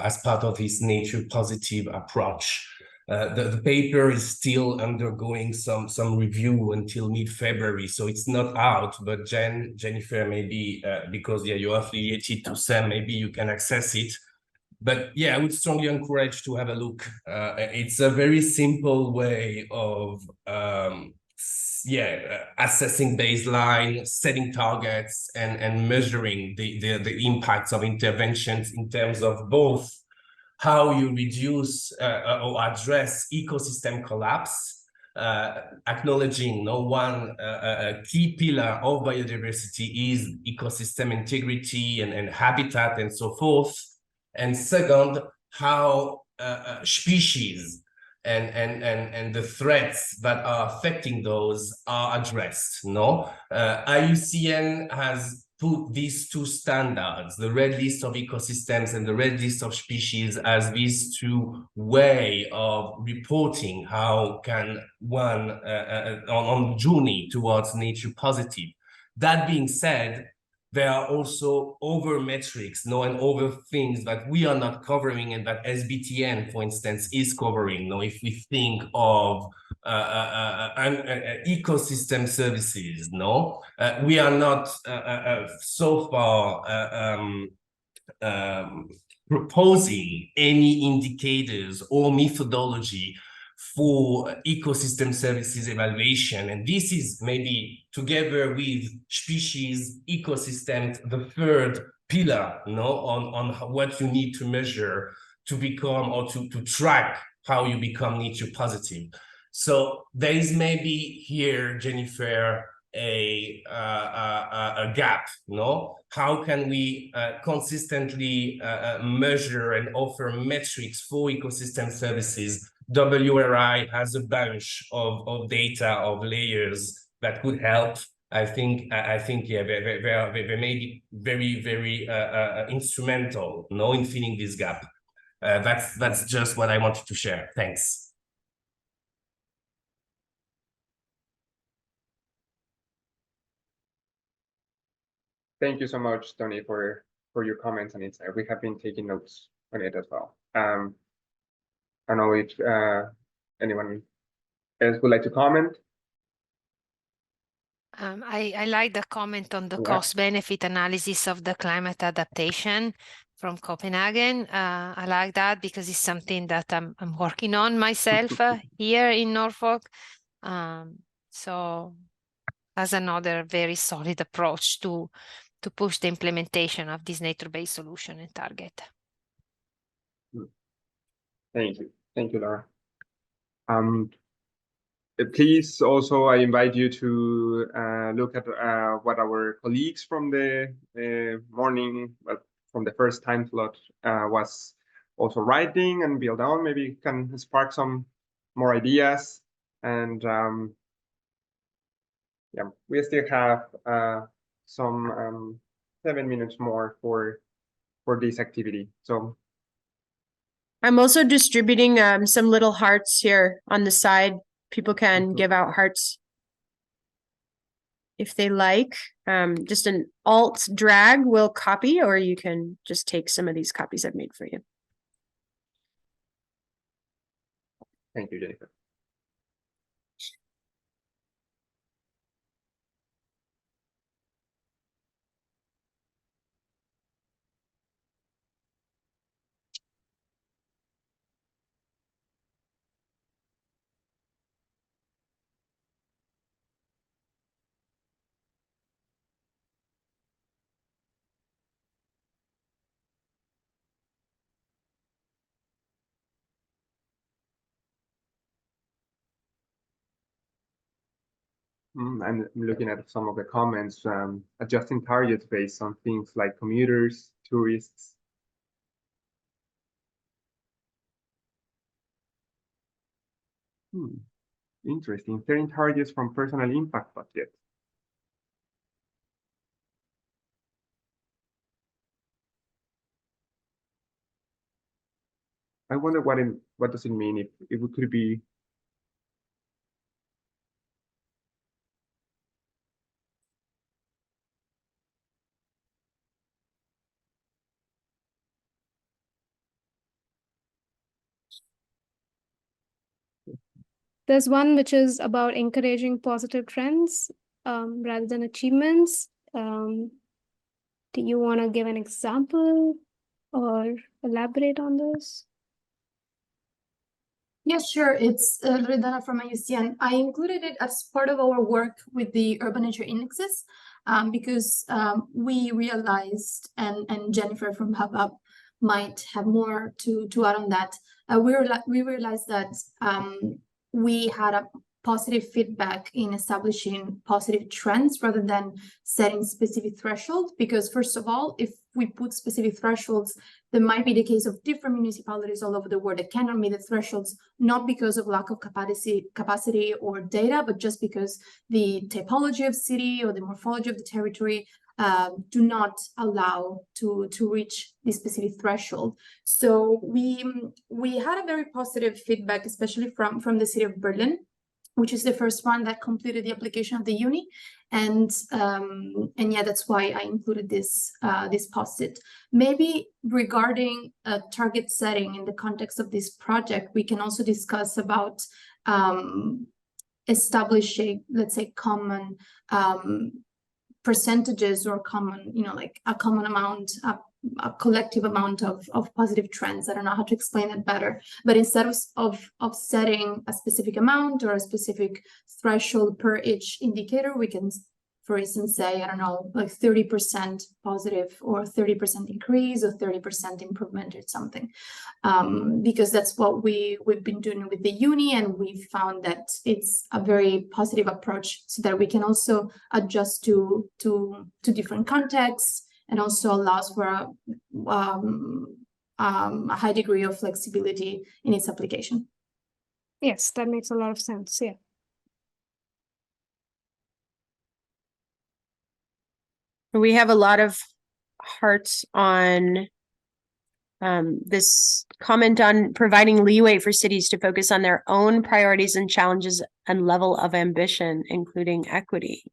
as part of this nature positive approach. The paper is still undergoing some review until mid-February, so it's not out. But Jennifer, maybe because you're affiliated to SEM, maybe you can access it. But yeah, I would strongly encourage to have a look. It's a very simple way of assessing baseline, setting targets, and measuring the impacts of interventions in terms of both how you reduce or address ecosystem collapse, acknowledging one key pillar of biodiversity is ecosystem integrity and habitat and so forth. And second, how species and the threats that are affecting those are addressed. IUCN has put these 2 standards, the red list of ecosystems and the red list of species, as these 2 way of reporting how can one on the journey towards nature positive. That being said, there are also over metrics, and over things that we are not covering and that SBTN, for instance, is covering. If we think of ecosystem services, we are not so far proposing any indicators or methodology for ecosystem services evaluation. And this is maybe together with species, ecosystems, the third pillar on what you need to measure to become or to track how you become nature positive. So there is maybe here, Jennifer, a gap. How can we consistently measure and offer metrics for ecosystem services? WRI has a bunch of data, of layers that could help. I think they may be very, very instrumental in filling this gap. That's just what I wanted to share. Thanks. Thank you so much, Tony, for your comments on it. We have been taking notes on it as well. I don't know if anyone else would like to comment. I like the comment on the cost-benefit analysis of the climate adaptation from Copenhagen. I like that because it's something that I'm working on myself here in Norfolk. So that's another very solid approach to push the implementation of this nature-based solution and target. Thank you, Laura. Please also, I invite you to look at what our colleagues from the morning, from the first time slot, was also writing and build on. Maybe can spark some more ideas. And yeah, we still have some 7 minutes more for this activity. So I'm also distributing some little hearts here on the side. People can give out hearts if they like. Just an alt drag will copy, or you can just take some of these copies I've made for you. thank you, Jennifer. I'm looking at some of the comments, adjusting targets based on things like commuters, tourists. Interesting. Setting targets from personal impact budget. I wonder what does it mean if it could be. There's one which is about encouraging positive trends rather than achievements. Do you want to give an example or elaborate on this? Yeah, sure. It's Loredana from IUCN. I included it as part of our work with the urban nature indexes because we realized, and Jennifer from UBHub might have more to add on that. We realized that we had a positive feedback in establishing positive trends rather than setting specific thresholds. Because first of all, if we put specific thresholds, there might be the case of different municipalities all over the world that cannot meet the thresholds, not because of lack of capacity or data, but just because the typology of city or the morphology of the territory do not allow to reach this specific threshold. So we had a very positive feedback, especially from the city of Berlin, which is the first one that completed the application of the uni, and yeah, that's why I included this post-it. Maybe regarding target setting in the context of this project, we can also discuss about establishing, let's say, common percentages or common, like a common amount, a collective amount of positive trends. I don't know how to explain it better, but instead of setting a specific amount or a specific threshold per each indicator, we can, for instance, say, I don't know, like 30% positive or 30% increase or 30% improvement or something, because that's what we've been doing with the uni, and we found that it's a very positive approach so that we can also adjust to different contexts, and also allows for a high degree of flexibility in its application. Yes, that makes a lot of sense. Yeah. We have a lot of hearts on this comment on providing leeway for cities to focus on their own priorities and challenges and level of ambition, including equity,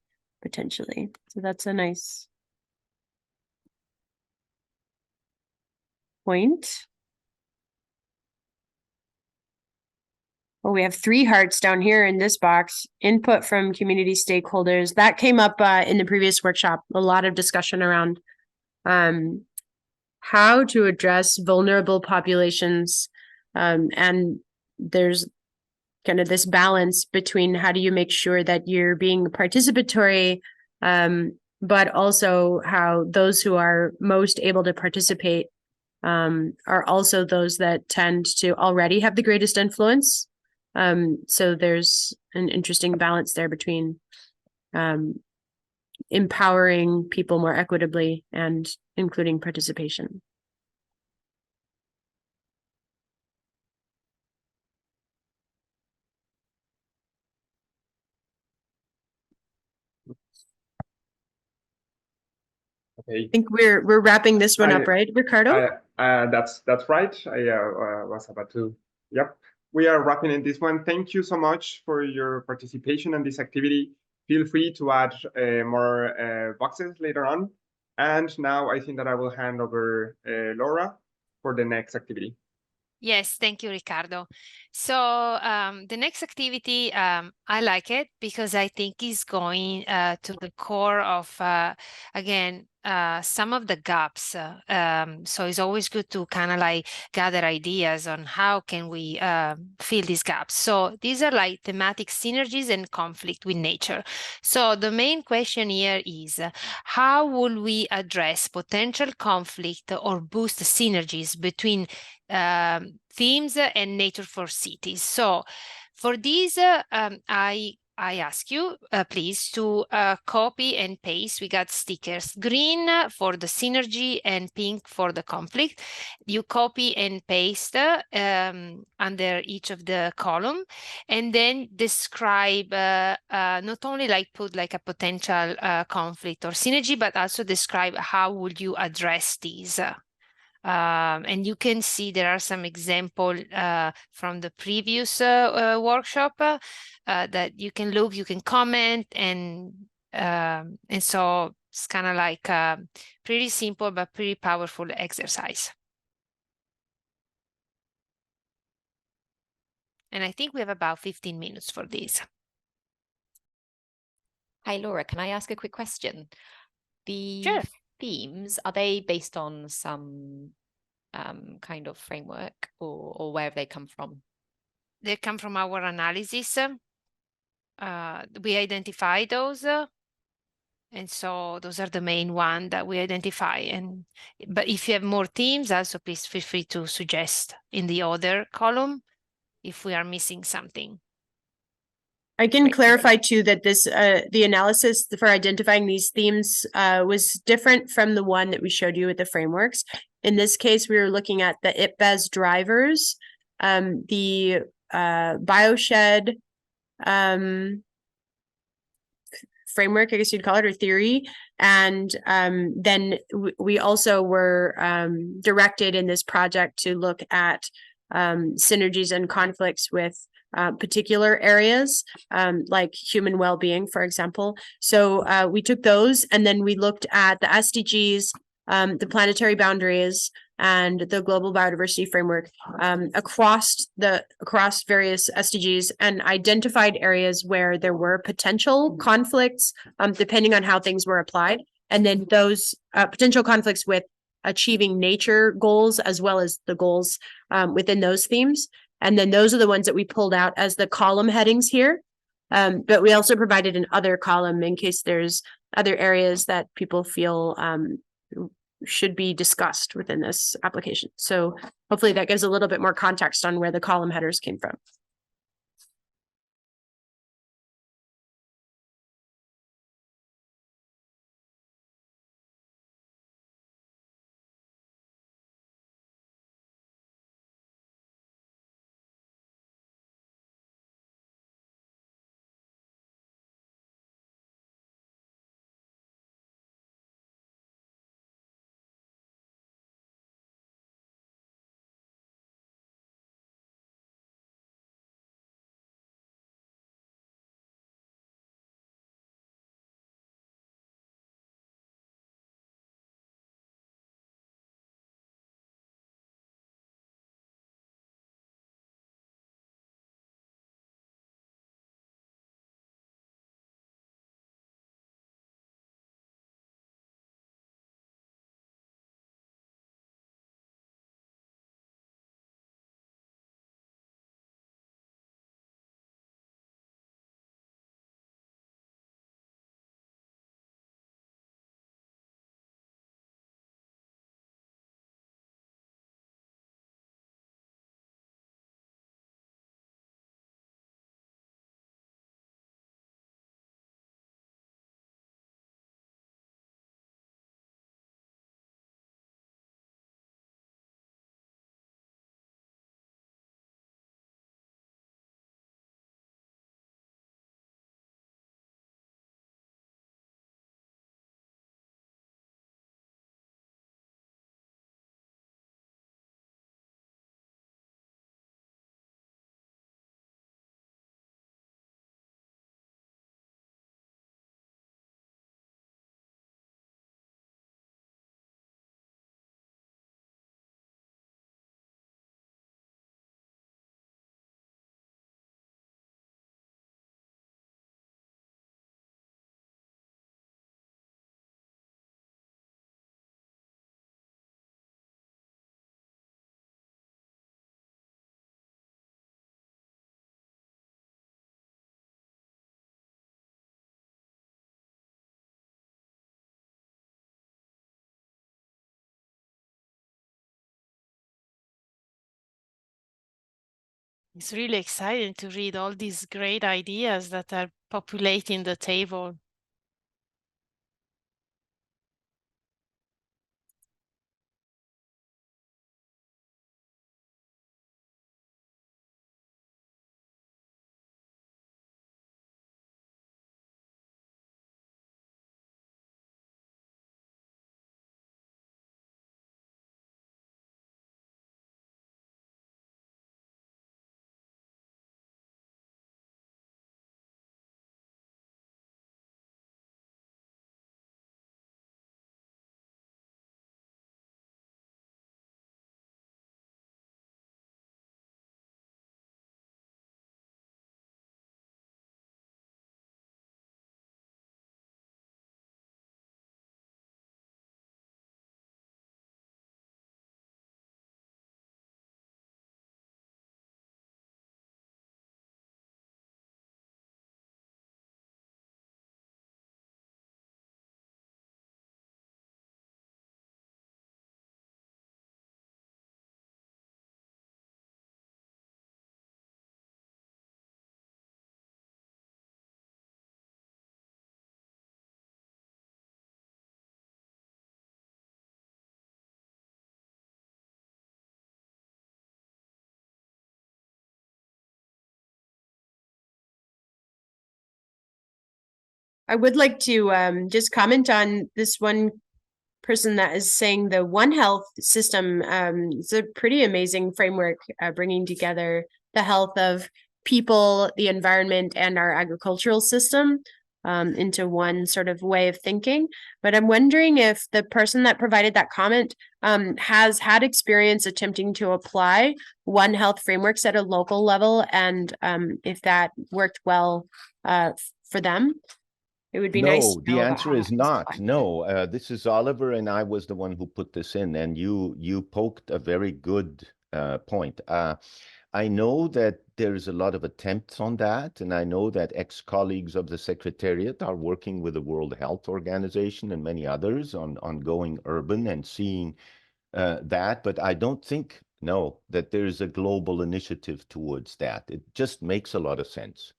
potentially. So that's a nice point. Well, we have 3 hearts down here in this box. Input from community stakeholders. That came up in the previous workshop. A lot of discussion around how to address vulnerable populations. And there's kind of this balance between how do you make sure that you're being participatory, but also how those who are most able to participate are also those that tend to already have the greatest influence. So there's an interesting balance there between empowering people more equitably and including participation. Okay. I think we're wrapping this one up, right, Ricardo? That's right. I was about to. Yep. We are wrapping in this one. Thank you so much for your participation in this activity. Feel free to add more boxes later on. And now I think that I will hand over Laura for the next activity. Yes, thank you, Ricardo. So the next activity, I like it because I think is going to the core of, again, some of the gaps. So it's always good to kind of like gather ideas on how can we fill these gaps. So these are like thematic synergies and conflict with nature. So the main question here is, how will we address potential conflict or boost synergies between themes and nature for cities? So for these, I ask you, please, to copy and paste. We got stickers, green for the synergy and pink for the conflict. You copy and paste under each of the column, and then describe not only like put like a potential conflict or synergy, but also describe how would you address these. And you can see there are some examples from the previous workshop that you can look, you can comment, and so it's kind of like a pretty simple but pretty powerful exercise. And I think we have about 15 minutes for this. Hi, Laura, can I ask a quick question? The Sure. themes, are they based on some kind of framework, or where have they come from? They come from our analysis. We identify those, and so those are the main one that we identify. But if you have more themes, also please feel free to suggest in the other column if we are missing something. I can clarify too that this the analysis for identifying these themes was different from the one that we showed you with the frameworks. In this case, we were looking at the IPBES drivers, the bioshed framework, I guess you'd call it, or theory. And then we also were directed in this project to look at synergies and conflicts with particular areas, like human well-being, for example. So we took those, and then we looked at the SDGs, the planetary boundaries, and the global biodiversity framework across various SDGs, and identified areas where there were potential conflicts, depending on how things were applied. And then those potential conflicts with achieving nature goals, as well as the goals within those themes. And then those are the ones that we pulled out as the column headings here. But we also provided an other column in case there's other areas that people feel should be discussed within this application. So hopefully that gives a little bit more context on where the column headers came from. It's really exciting to read all these great ideas that are populating the table. I would like to just comment on this one person that is saying the One Health system. It's a pretty amazing framework, bringing together the health of people, the environment, and our agricultural system into one sort of way of thinking. But I'm wondering if the person that provided that comment has had experience attempting to apply One Health frameworks at a local level, and if that worked well for them. It would be nice. No, the answer is not. No, this is Oliver, and I was the one who put this in, and you poked a very good point. I know that there's a lot of attempts on that, and I know that ex-colleagues of the Secretariat are working with the World Health Organization and many others on going urban and seeing that, but I don't think, no, that there's a global initiative towards that. It just makes a lot of sense.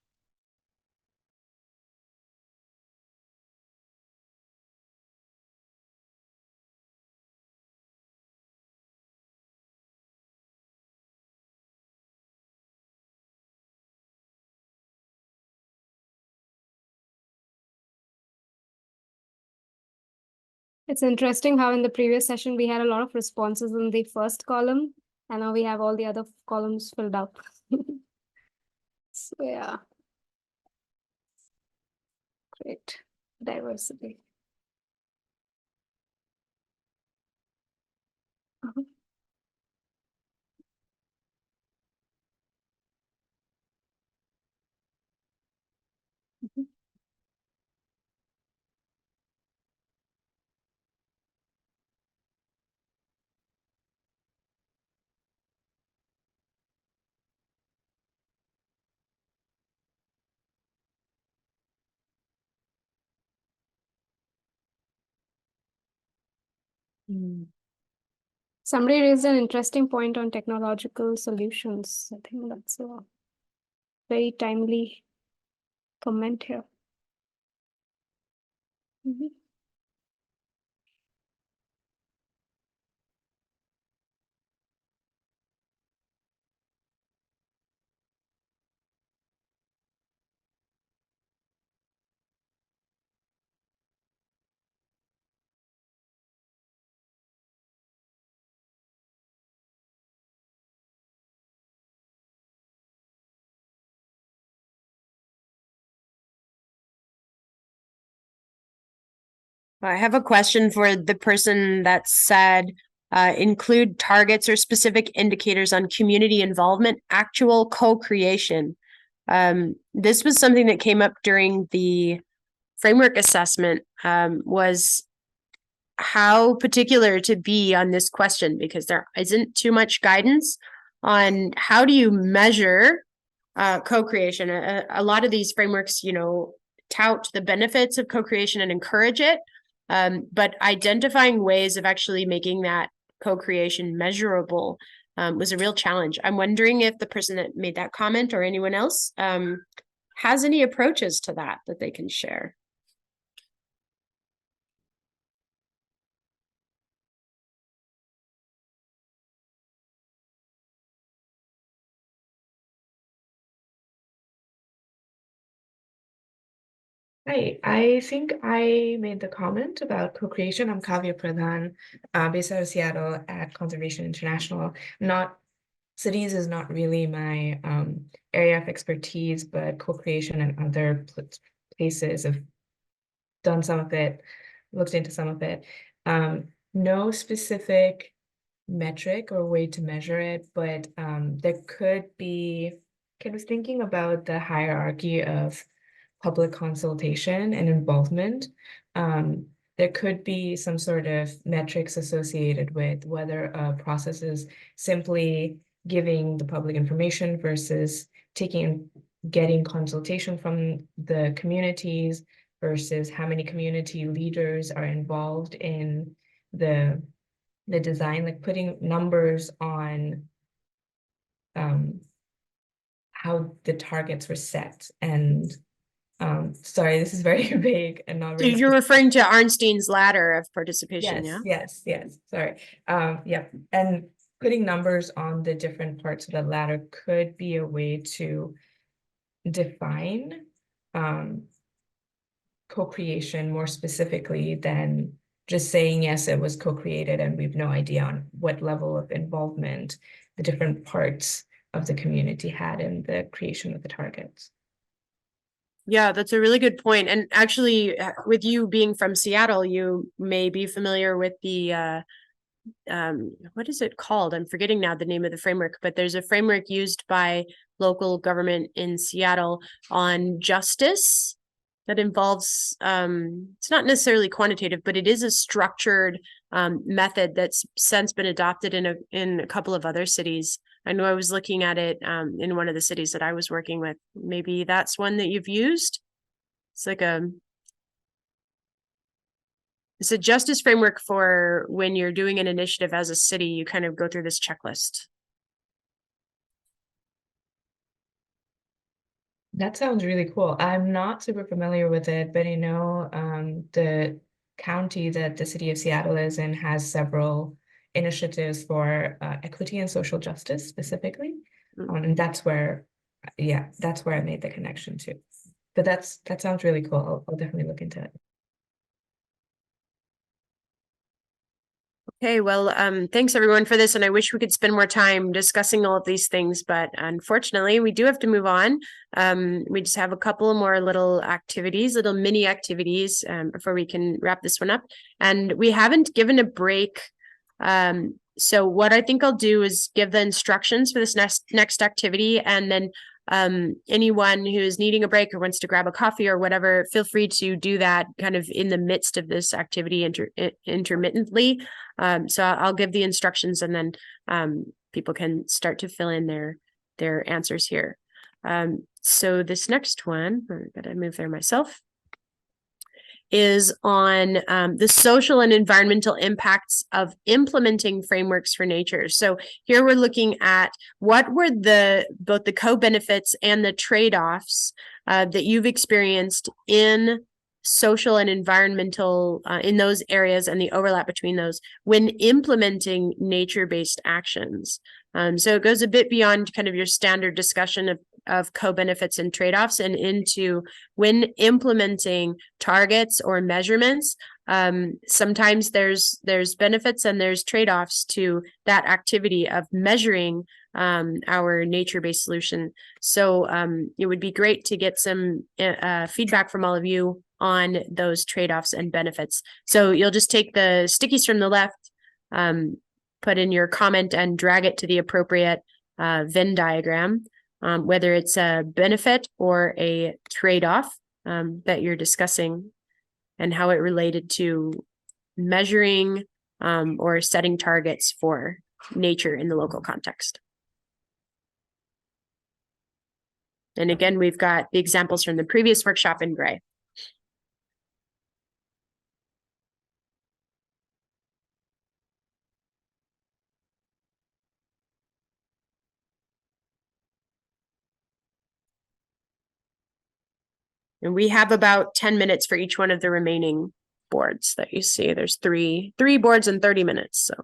It's interesting how in the previous session we had a lot of responses in the first column, and now we have all the other columns filled up. So yeah. Great. Diversity. Somebody raised an interesting point on technological solutions. I think that's a very timely comment here. I have a question for the person that said include targets or specific indicators on community involvement, actual co-creation. This was something that came up during the framework assessment, was how particular to be on this question, because there isn't too much guidance on how do you measure co-creation. A lot of these frameworks, tout the benefits of co-creation and encourage it. But identifying ways of actually making that co-creation measurable was a real challenge. I'm wondering if the person that made that comment or anyone else has any approaches to that they can share. Hi, I think I made the comment about co-creation. I'm Kavya Pradhan, based out of Seattle at Conservation International. Cities is not really my area of expertise, but co-creation and other places have done some of it, looked into some of it. No specific metric or way to measure it, but there could be, kind of thinking about the hierarchy of public consultation and involvement. There could be some sort of metrics associated with whether a process is simply giving the public information versus getting consultation from the communities versus how many community leaders are involved in the design, like putting numbers on how the targets were set. And sorry, this is very vague and not really. You're referring to Arnstein's ladder of participation, yes, yes. Sorry. Yeah, and putting numbers on the different parts of the ladder could be a way to define co-creation more specifically than just saying, yes, it was co-created and we've no idea on what level of involvement the different parts of the community had in the creation of the targets. Yeah, that's a really good point. And actually, with you being from Seattle, you may be familiar with the, what is it called? I'm forgetting now the name of the framework, but there's a framework used by local government in Seattle on justice that involves, it's not necessarily quantitative, but it is a structured method that's since been adopted in a couple of other cities. I know I was looking at it in one of the cities that I was working with. Maybe that's one that you've used. It's like it's a justice framework for when you're doing an initiative as a city, you kind of go through this checklist. That sounds really cool. I'm not super familiar with it, but I know the county that the city of Seattle is in has several initiatives for equity and social justice specifically. And that's where, yeah, that's where I made the connection to. But that sounds really cool. I'll definitely look into it. Okay, well, thanks everyone for this. And I wish we could spend more time discussing all of these things, but unfortunately we do have to move on. We just have a couple more little mini activities before we can wrap this one up. And we haven't given a break. So what I think I'll do is give the instructions for this next activity, and then anyone who is needing a break or wants to grab a coffee or whatever, feel free to do that kind of in the midst of this activity intermittently. So I'll give the instructions, and then people can start to fill in their answers here. So this next one, I'm gonna move there myself, is on the social and environmental impacts of implementing frameworks for nature. So here we're looking at what were both the co-benefits and the trade-offs that you've experienced in social and environmental in those areas, and the overlap between those when implementing nature-based actions. So it goes a bit beyond kind of your standard discussion of co-benefits and trade-offs and into when implementing targets or measurements. Sometimes there's benefits and there's trade-offs to that activity of measuring our nature-based solution. So it would be great to get some feedback from all of you on those trade-offs and benefits. So you'll just take the stickies from the left, put in your comment and drag it to the appropriate Venn diagram, whether it's a benefit or a trade-off that you're discussing and how it related to measuring or setting targets for nature in the local context. And again, we've got the examples from the previous workshop in gray. And we have about 10 minutes for each one of the remaining boards that you see. There's three boards in 30 minutes. So.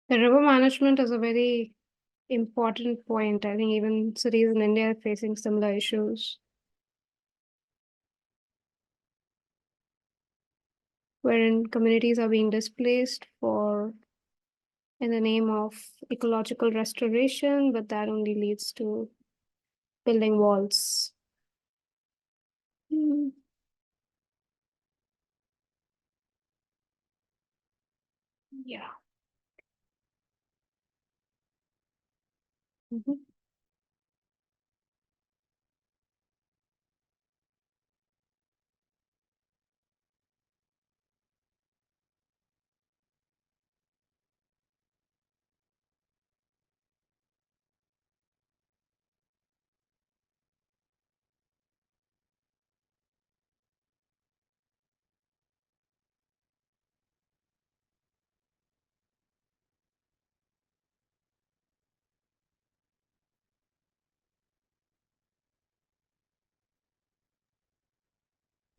The river management is a very important point. I think even cities in India are facing similar issues, wherein communities are being displaced in the name of ecological restoration, but that only leads to building walls. Yeah.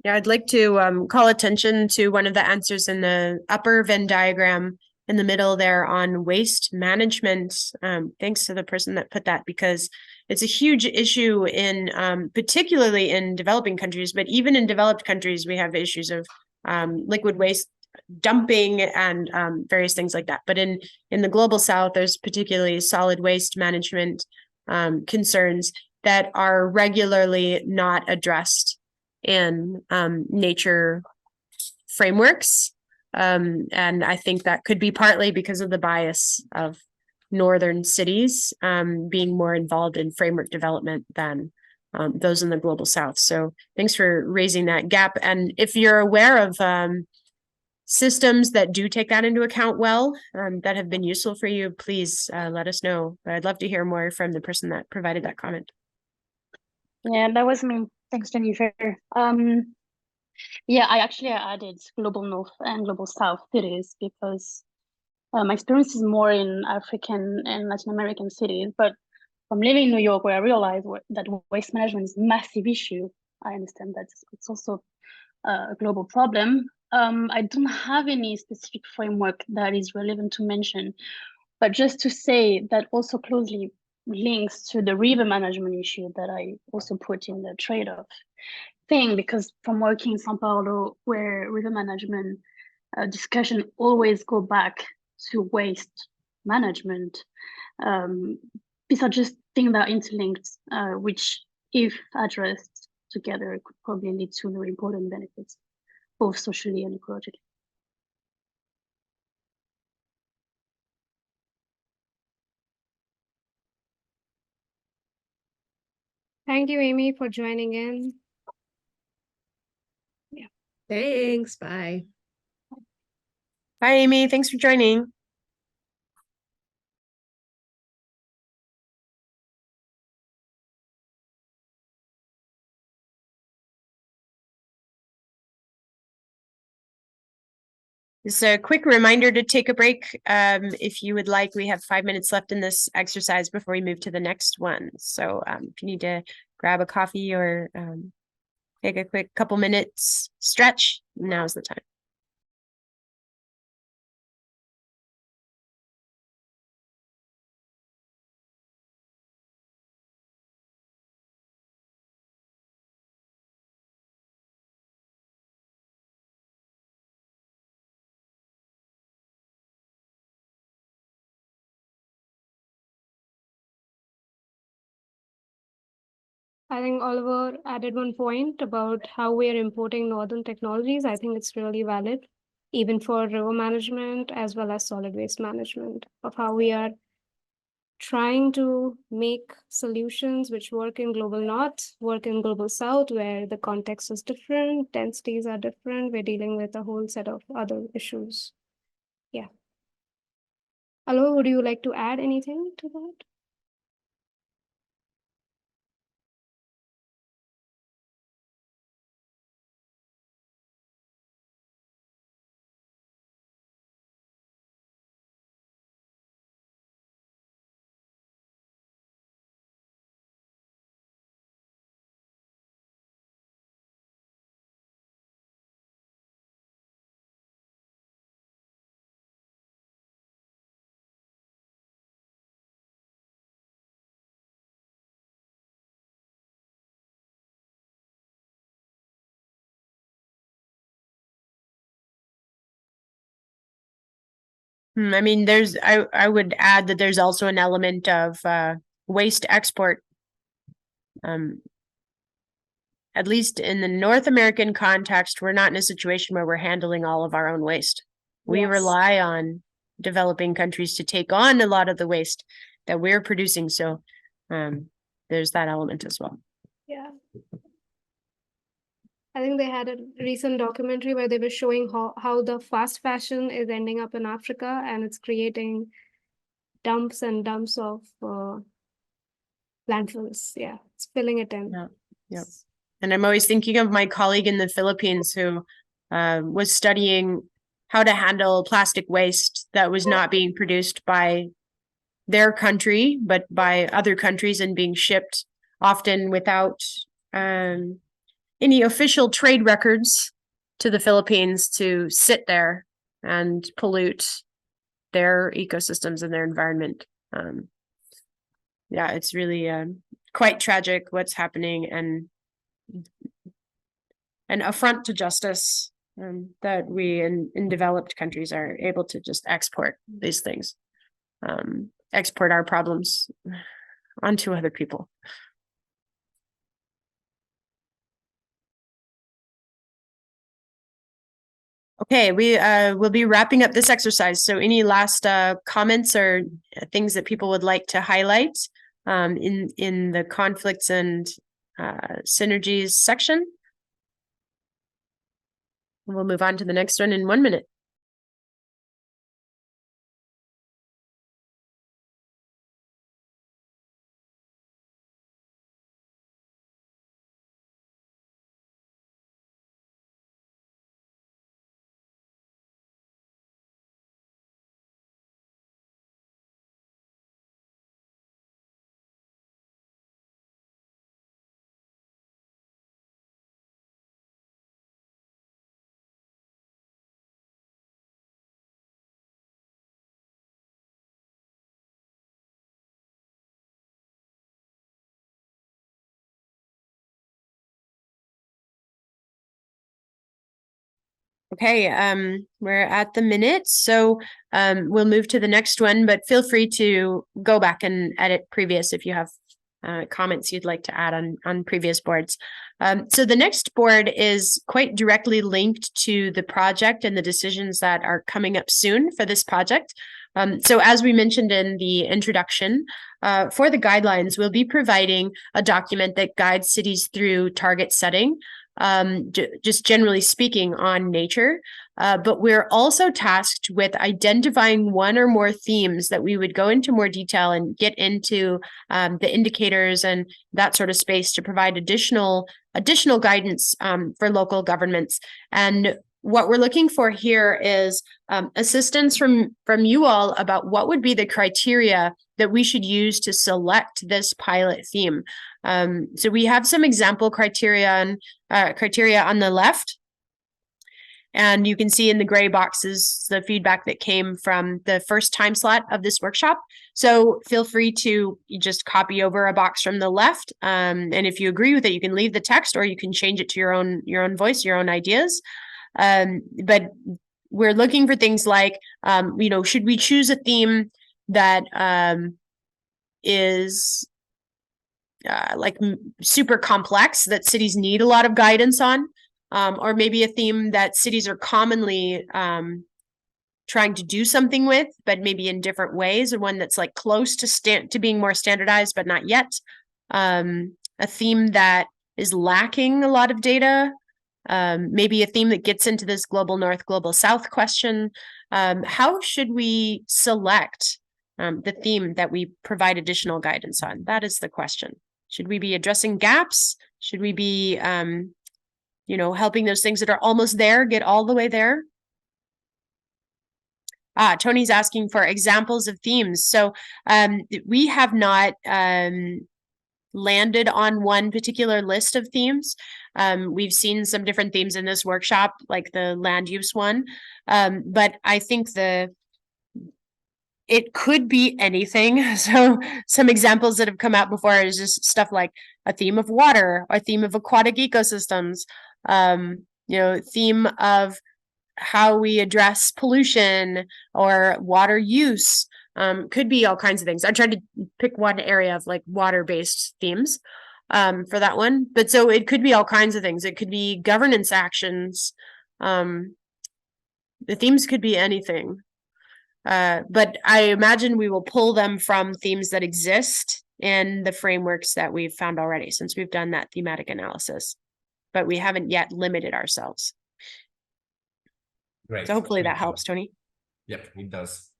Yeah, I'd like to call attention to one of the answers in the upper Venn diagram in the middle there on waste management. Thanks to the person that put that, because it's a huge issue in particularly in developing countries, but even in developed countries, we have issues of liquid waste dumping and various things like that. But in the global south, there's particularly solid waste management concerns that are regularly not addressed in nature frameworks. And I think that could be partly because of the bias of northern cities being more involved in framework development than those in the global south. So thanks for raising that gap. And if you're aware of systems that do take that into account well, that have been useful for you, please let us know. But I'd love to hear more from the person that provided that comment. Yeah, that was me. Thanks, Jennifer. Yeah, I actually added global north and global south cities because my experience is more in African and Latin American cities. But from living in New York, where I realized that waste management is a massive issue, I understand that it's also a global problem. I don't have any specific framework that is relevant to mention, but just to say that also closely links to the river management issue that I also put in the trade-off thing, because from working in Sao Paulo, where river management discussion always go back to waste management, these are just things that are interlinked, which if addressed together could probably lead to very important benefits. both socially and ecologically. Thank you, Amy, for joining in. Thanks. Bye. Bye, Amy. Thanks for joining. Just a quick reminder to take a break. If you would like, we have 5 minutes left in this exercise before we move to the next one. So if you need to grab a coffee or take a quick couple minutes stretch, now's the time. I think Oliver added one point about how we are importing northern technologies. I think it's really valid, even for river management as well as solid waste management, of how we are trying to make solutions which work in global north, work in global south, where the context is different, densities are different. We're dealing with a whole set of other issues. Yeah. Hello, would you like to add anything to that? I mean, I would add that there's also an element of waste export. At least in the North American context, we're not in a situation where we're handling all of our own waste. We Yes. rely on developing countries to take on a lot of the waste that we're producing. So there's that element as well. Yeah. I think they had a recent documentary where they were showing how the fast fashion is ending up in Africa, and it's creating dumps and dumps of landfills. Yeah, it's filling it in. Yeah. Yep. And I'm always thinking of my colleague in the Philippines who was studying how to handle plastic waste that was not being produced by their country, but by other countries, and being shipped often without any official trade records to the Philippines to sit there and pollute their ecosystems and their environment. Yeah, it's really quite tragic what's happening, and an affront to justice that we in developed countries are able to just export these things, export our problems onto other people. Okay, we will be wrapping up this exercise. So any last comments or things that people would like to highlight in the conflicts and synergies section? We'll move on to the next one in 1 minute. Okay, we're at the minute, so we'll move to the next one, but feel free to go back and edit previous if you have comments you'd like to add on previous boards. So the next board is quite directly linked to the project and the decisions that are coming up soon for this project. So as we mentioned in the introduction, for the guidelines, we'll be providing a document that guides cities through target setting, just generally speaking on nature. But we're also tasked with identifying one or more themes that we would go into more detail and get into the indicators and that sort of space to provide additional guidance for local governments. And what we're looking for here is assistance from you all about what would be the criteria that we should use to select this pilot theme. So we have some example criteria on the left. And you can see in the gray boxes the feedback that came from the first time slot of this workshop. So feel free to just copy over a box from the left. And if you agree with it, you can leave the text or you can change it to your own voice, your own ideas. But we're looking for things like, should we choose a theme that is like super complex that cities need a lot of guidance on? Or maybe a theme that cities are commonly trying to do something with, but maybe in different ways, or one that's like close to being more standardized, but not yet. A theme that is lacking a lot of data. Maybe a theme that gets into this global north, global south question. How should we select the theme that we provide additional guidance on? That is the question. Should we be addressing gaps? Should we be helping those things that are almost there get all the way there? Tony's asking for examples of themes. So we have not landed on one particular list of themes. We've seen some different themes in this workshop, like the land use one. But I think it could be anything. So some examples that have come out before is just stuff like a theme of water, a theme of aquatic ecosystems, theme of how we address pollution or water use. Could be all kinds of things. I tried to pick one area of like water-based themes for that one. But so it could be all kinds of things. It could be governance actions. The themes could be anything. But I imagine we will pull them from themes that exist in the frameworks that we've found already, since we've done that thematic analysis. But we haven't yet limited ourselves. Great. So hopefully that helps, Tony. Yep, it does.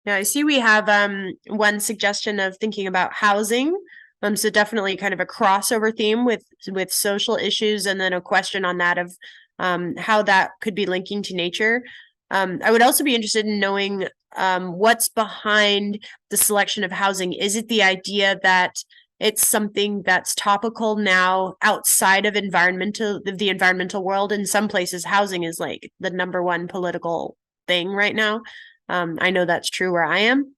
Yeah, I see we have one suggestion of thinking about housing. So definitely kind of a crossover theme with social issues, and then a question on that of how that could be linking to nature. I would also be interested in knowing what's behind the selection of housing. Is it the idea that it's something that's topical now outside of the environmental world? In some places, housing is like the #1 political thing right now. I know that's true where I am.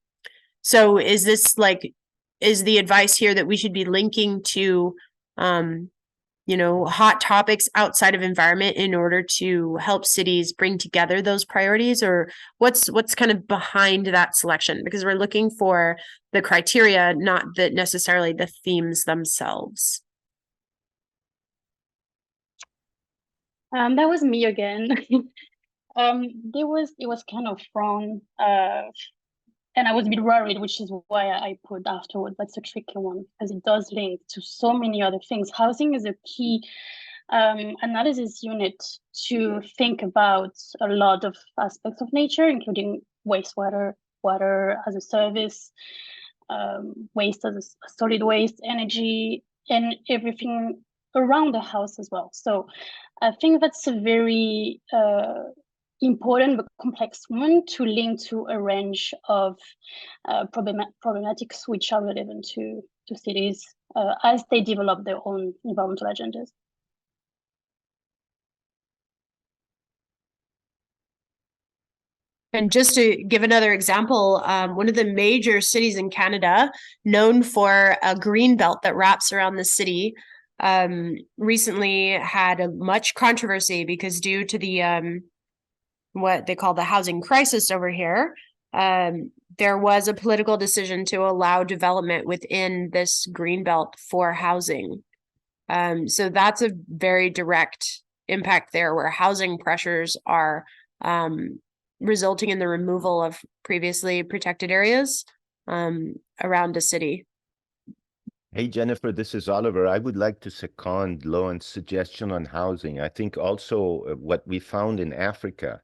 So is the advice here that we should be linking to, hot topics outside of environment in order to help cities bring together those priorities? Or what's kind of behind that selection? Because we're looking for the criteria, not necessarily the themes themselves. That was me again. It was kind of fun, and I was a bit worried, which is why I put afterward. That's a tricky one because it does link to so many other things. Housing is a key analysis unit to think about a lot of aspects of nature, including wastewater, water as a service, waste as a solid waste, energy, and everything around the house as well. So I think that's a very important but complex one to link to a range of problematics which are relevant to cities as they develop their own environmental agendas. And just to give another example, one of the major cities in Canada, known for a green belt that wraps around the city, recently had a much controversy because due to the what they call the housing crisis over here, there was a political decision to allow development within this green belt for housing. So that's a very direct impact there, where housing pressures are resulting in the removal of previously protected areas around a city. Hey, Jennifer, this is Oliver. I would like to second Loan's suggestion on housing. I think also what we found in Africa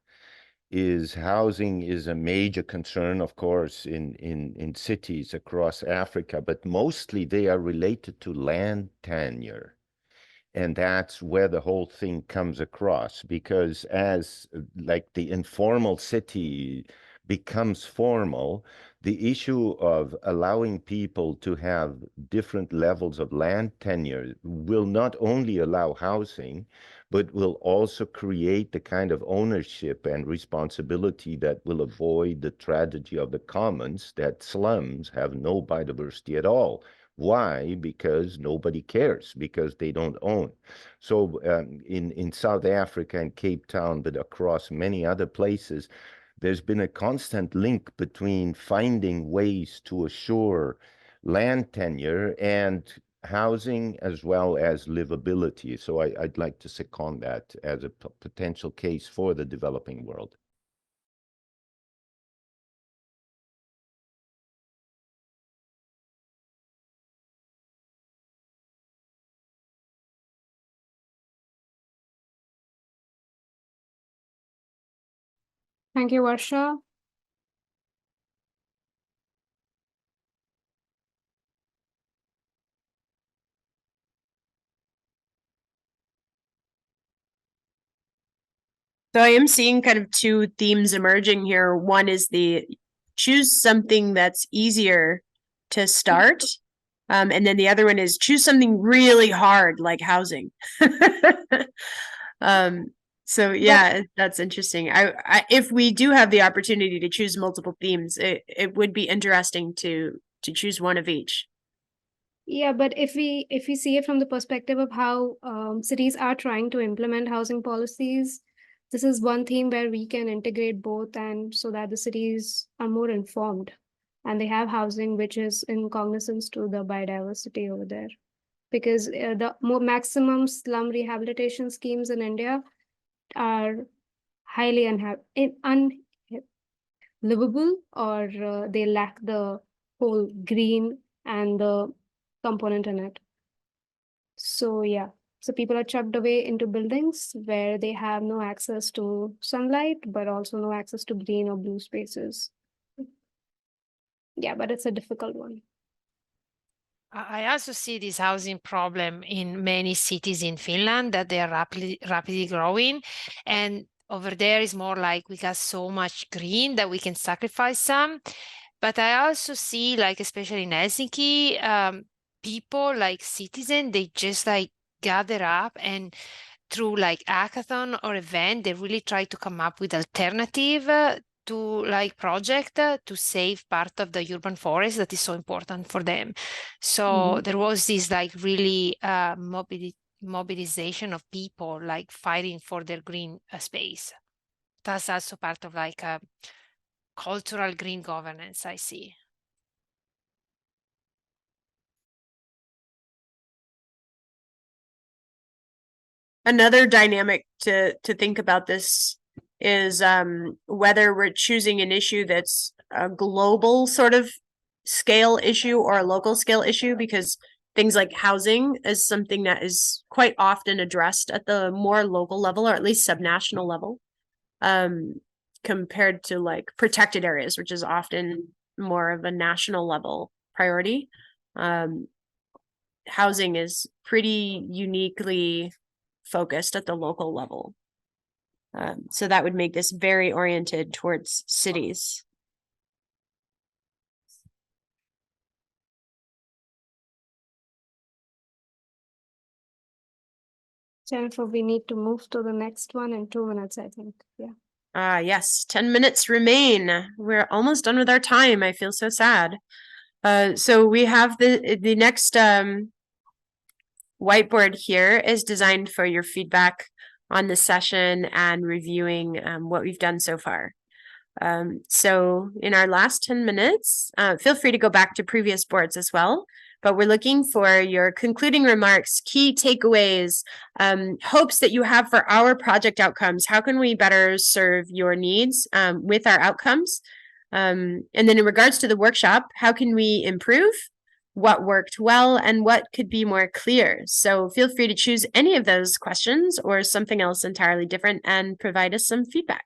is housing is a major concern, of course, in cities across Africa, but mostly they are related to land tenure. And that's where the whole thing comes across, because as like the informal city becomes formal, the issue of allowing people to have different levels of land tenure will not only allow housing, but will also create the kind of ownership and responsibility that will avoid the tragedy of the commons, that slums have no biodiversity at all. Why? Because nobody cares, because they don't own. So in South Africa and Cape Town, but across many other places, there's been a constant link between finding ways to assure land tenure and housing as well as livability. So I'd like to second that as a potential case for the developing world. Thank you, Varsha. So I am seeing kind of two themes emerging here. One is the choose something that's easier to start. And then the other one is choose something really hard, like housing. So yeah, that's interesting. I if we do have the opportunity to choose multiple themes, it would be interesting to choose one of each. Yeah, but if we see it from the perspective of how cities are trying to implement housing policies, this is one theme where we can integrate both, and so that the cities are more informed and they have housing which is in cognizance to the biodiversity over there. Because the more maximum slum rehabilitation schemes in India are highly unlivable, or they lack the whole green and the component in it. So yeah, so people are chucked away into buildings where they have no access to sunlight, but also no access to green or blue spaces. Yeah, but it's a difficult one. I also see this housing problem in many cities in Finland, that they are rapidly growing. And over there is more like we got so much green that we can sacrifice some. But I also see, like, especially in Helsinki, people, like citizens, they just like gather up and through like hackathon or event, they really try to come up with alternative to like project to save part of the urban forest that is so important for them. So there was this like really mobilization of people like fighting for their green space. That's also part of like a cultural green governance, I see. Another dynamic to think about this is whether we're choosing an issue that's a global sort of scale issue or a local scale issue, because things like housing is something that is quite often addressed at the more local level, or at least subnational level, compared to like protected areas, which is often more of a national level priority. Housing is pretty uniquely focused at the local level. So that would make this very oriented towards cities. Jennifer, we need to move to the next one in 2 minutes, I think. Yeah. Yes, 10 minutes remain. We're almost done with our time. I feel so sad. So we have the next whiteboard here is designed for your feedback on the session and reviewing what we've done so far. So in our last 10 minutes, feel free to go back to previous boards as well. But we're looking for your concluding remarks, key takeaways, hopes that you have for our project outcomes. How can we better serve your needs with our outcomes? And then in regards to the workshop, how can we improve? What worked well and what could be more clear? So feel free to choose any of those questions or something else entirely different and provide us some feedback.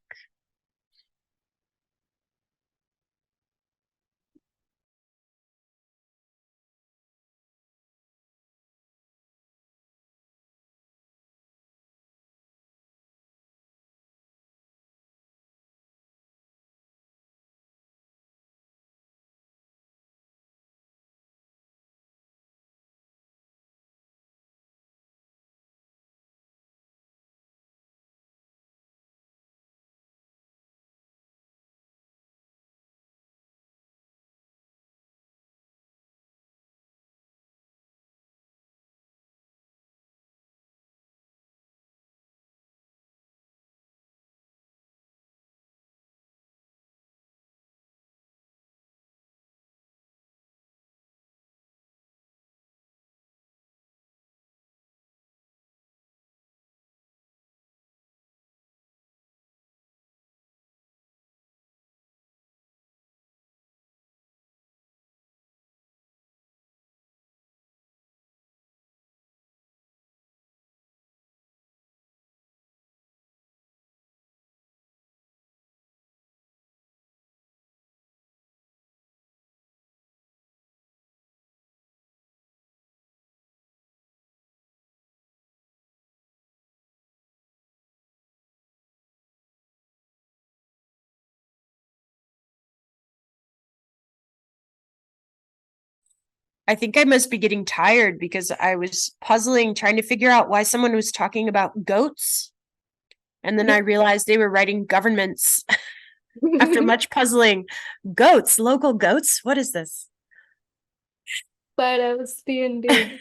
I think I must be getting tired because I was puzzling, trying to figure out why someone was talking about goats. And then I realized they were writing governments after much puzzling. Goats, local goats? What is this? But I was indeed.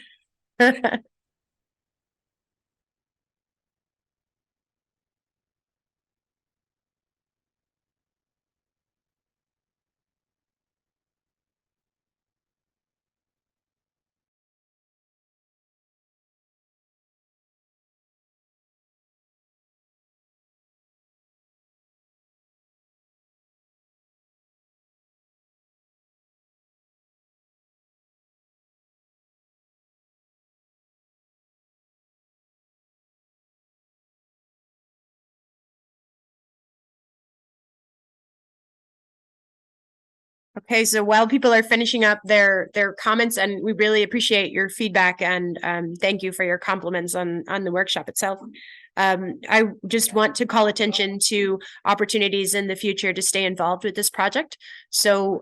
Okay, so while people are finishing up their comments, and we really appreciate your feedback and thank you for your compliments on the workshop itself. I just want to call attention to opportunities in the future to stay involved with this project. So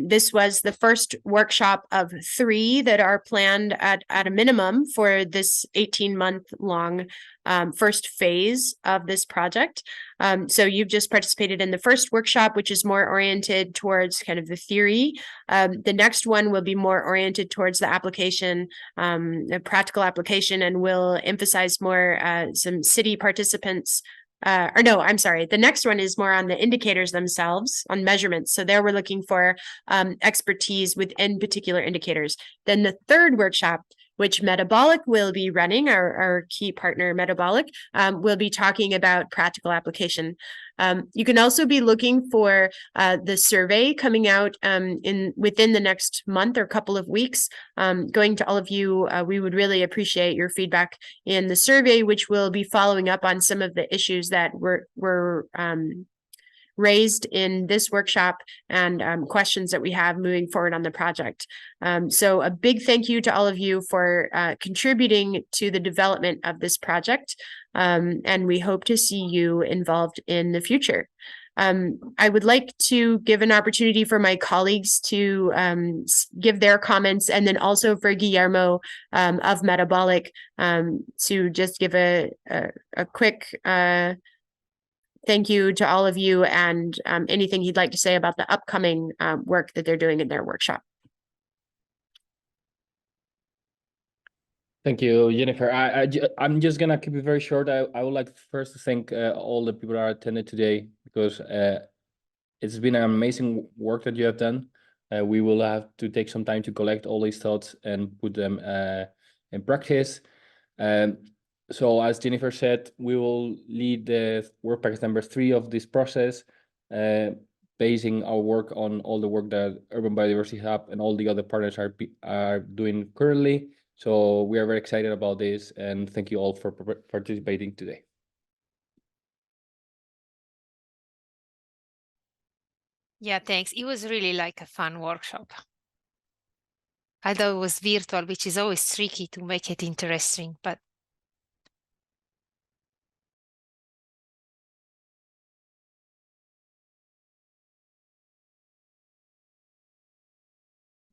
this was the first workshop of 3 that are planned at a minimum for this 18-month long first phase of this project. So you've just participated in the first workshop, which is more oriented towards kind of the theory. The next one will be more oriented towards the application, the practical application, and will emphasize more some city participants. Or no, I'm sorry. The next one is more on the indicators themselves, on measurements. So there we're looking for expertise within particular indicators. Then the third workshop which Metabolic will be running, our key partner Metabolic, will be talking about practical application. You can also be looking for the survey coming out within the next month or couple of weeks. Going to all of you, we would really appreciate your feedback in the survey, which will be following up on some of the issues that were raised in this workshop and questions that we have moving forward on the project. So a big thank you to all of you for contributing to the development of this project. And we hope to see you involved in the future. I would like to give an opportunity for my colleagues to give their comments, and then also for Guillermo of Metabolic to just give a quick thank you to all of you, and anything he'd like to say about the upcoming work that they're doing in their workshop. Thank you, Jennifer. I'm just gonna keep it very short. I would like first to thank all the people that are attended today, because it's been an amazing work that you have done. We will have to take some time to collect all these thoughts and put them in practice. So as Jennifer said, we will lead the work package number 3 of this process, basing our work on all the work that Urban Biodiversity Hub and all the other partners are doing currently. So we are very excited about this, and thank you all for participating today. Yeah, thanks. It was really like a fun workshop. Although it was virtual, which is always tricky to make it interesting, but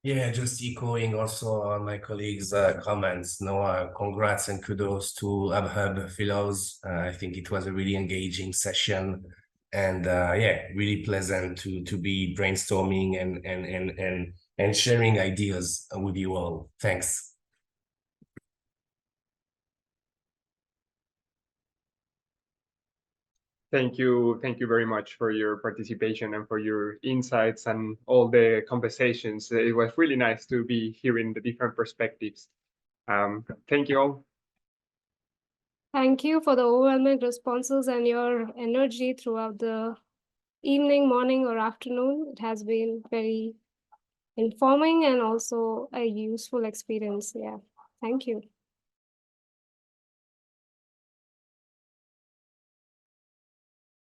yeah, just echoing also my colleagues' comments. No, congrats and kudos to UBHub fellows. I think it was a really engaging session, and yeah, really pleasant to be brainstorming and sharing ideas with you all. Thanks. Thank you very much for your participation and for your insights and all the conversations. It was really nice to be hearing the different perspectives. Thank you all. Thank you for the overwhelming responses and your energy throughout the evening, morning, or afternoon. It has been very informing and also a useful experience. Yeah, thank you.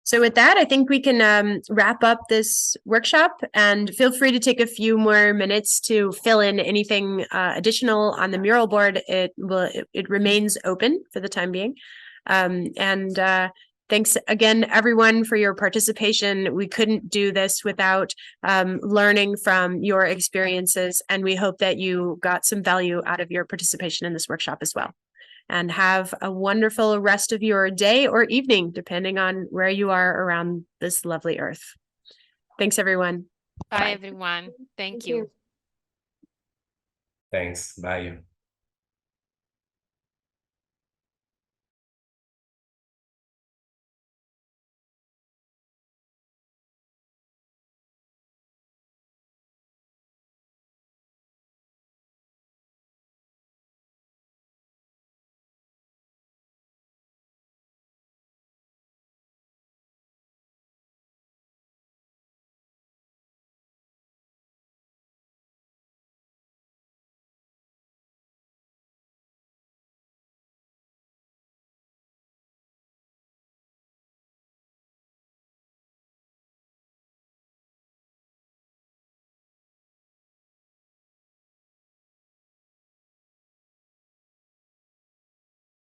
So with that, I think we can wrap up this workshop, and feel free to take a few more minutes to fill in anything additional on the mural board. It remains open for the time being. Thanks again, everyone, for your participation. We couldn't do this without learning from your experiences, and we hope that you got some value out of your participation in this workshop as well. And have a wonderful rest of your day or evening, depending on where you are around this lovely earth. Thanks, everyone. bye everyone. Thank you. Thanks. Bye.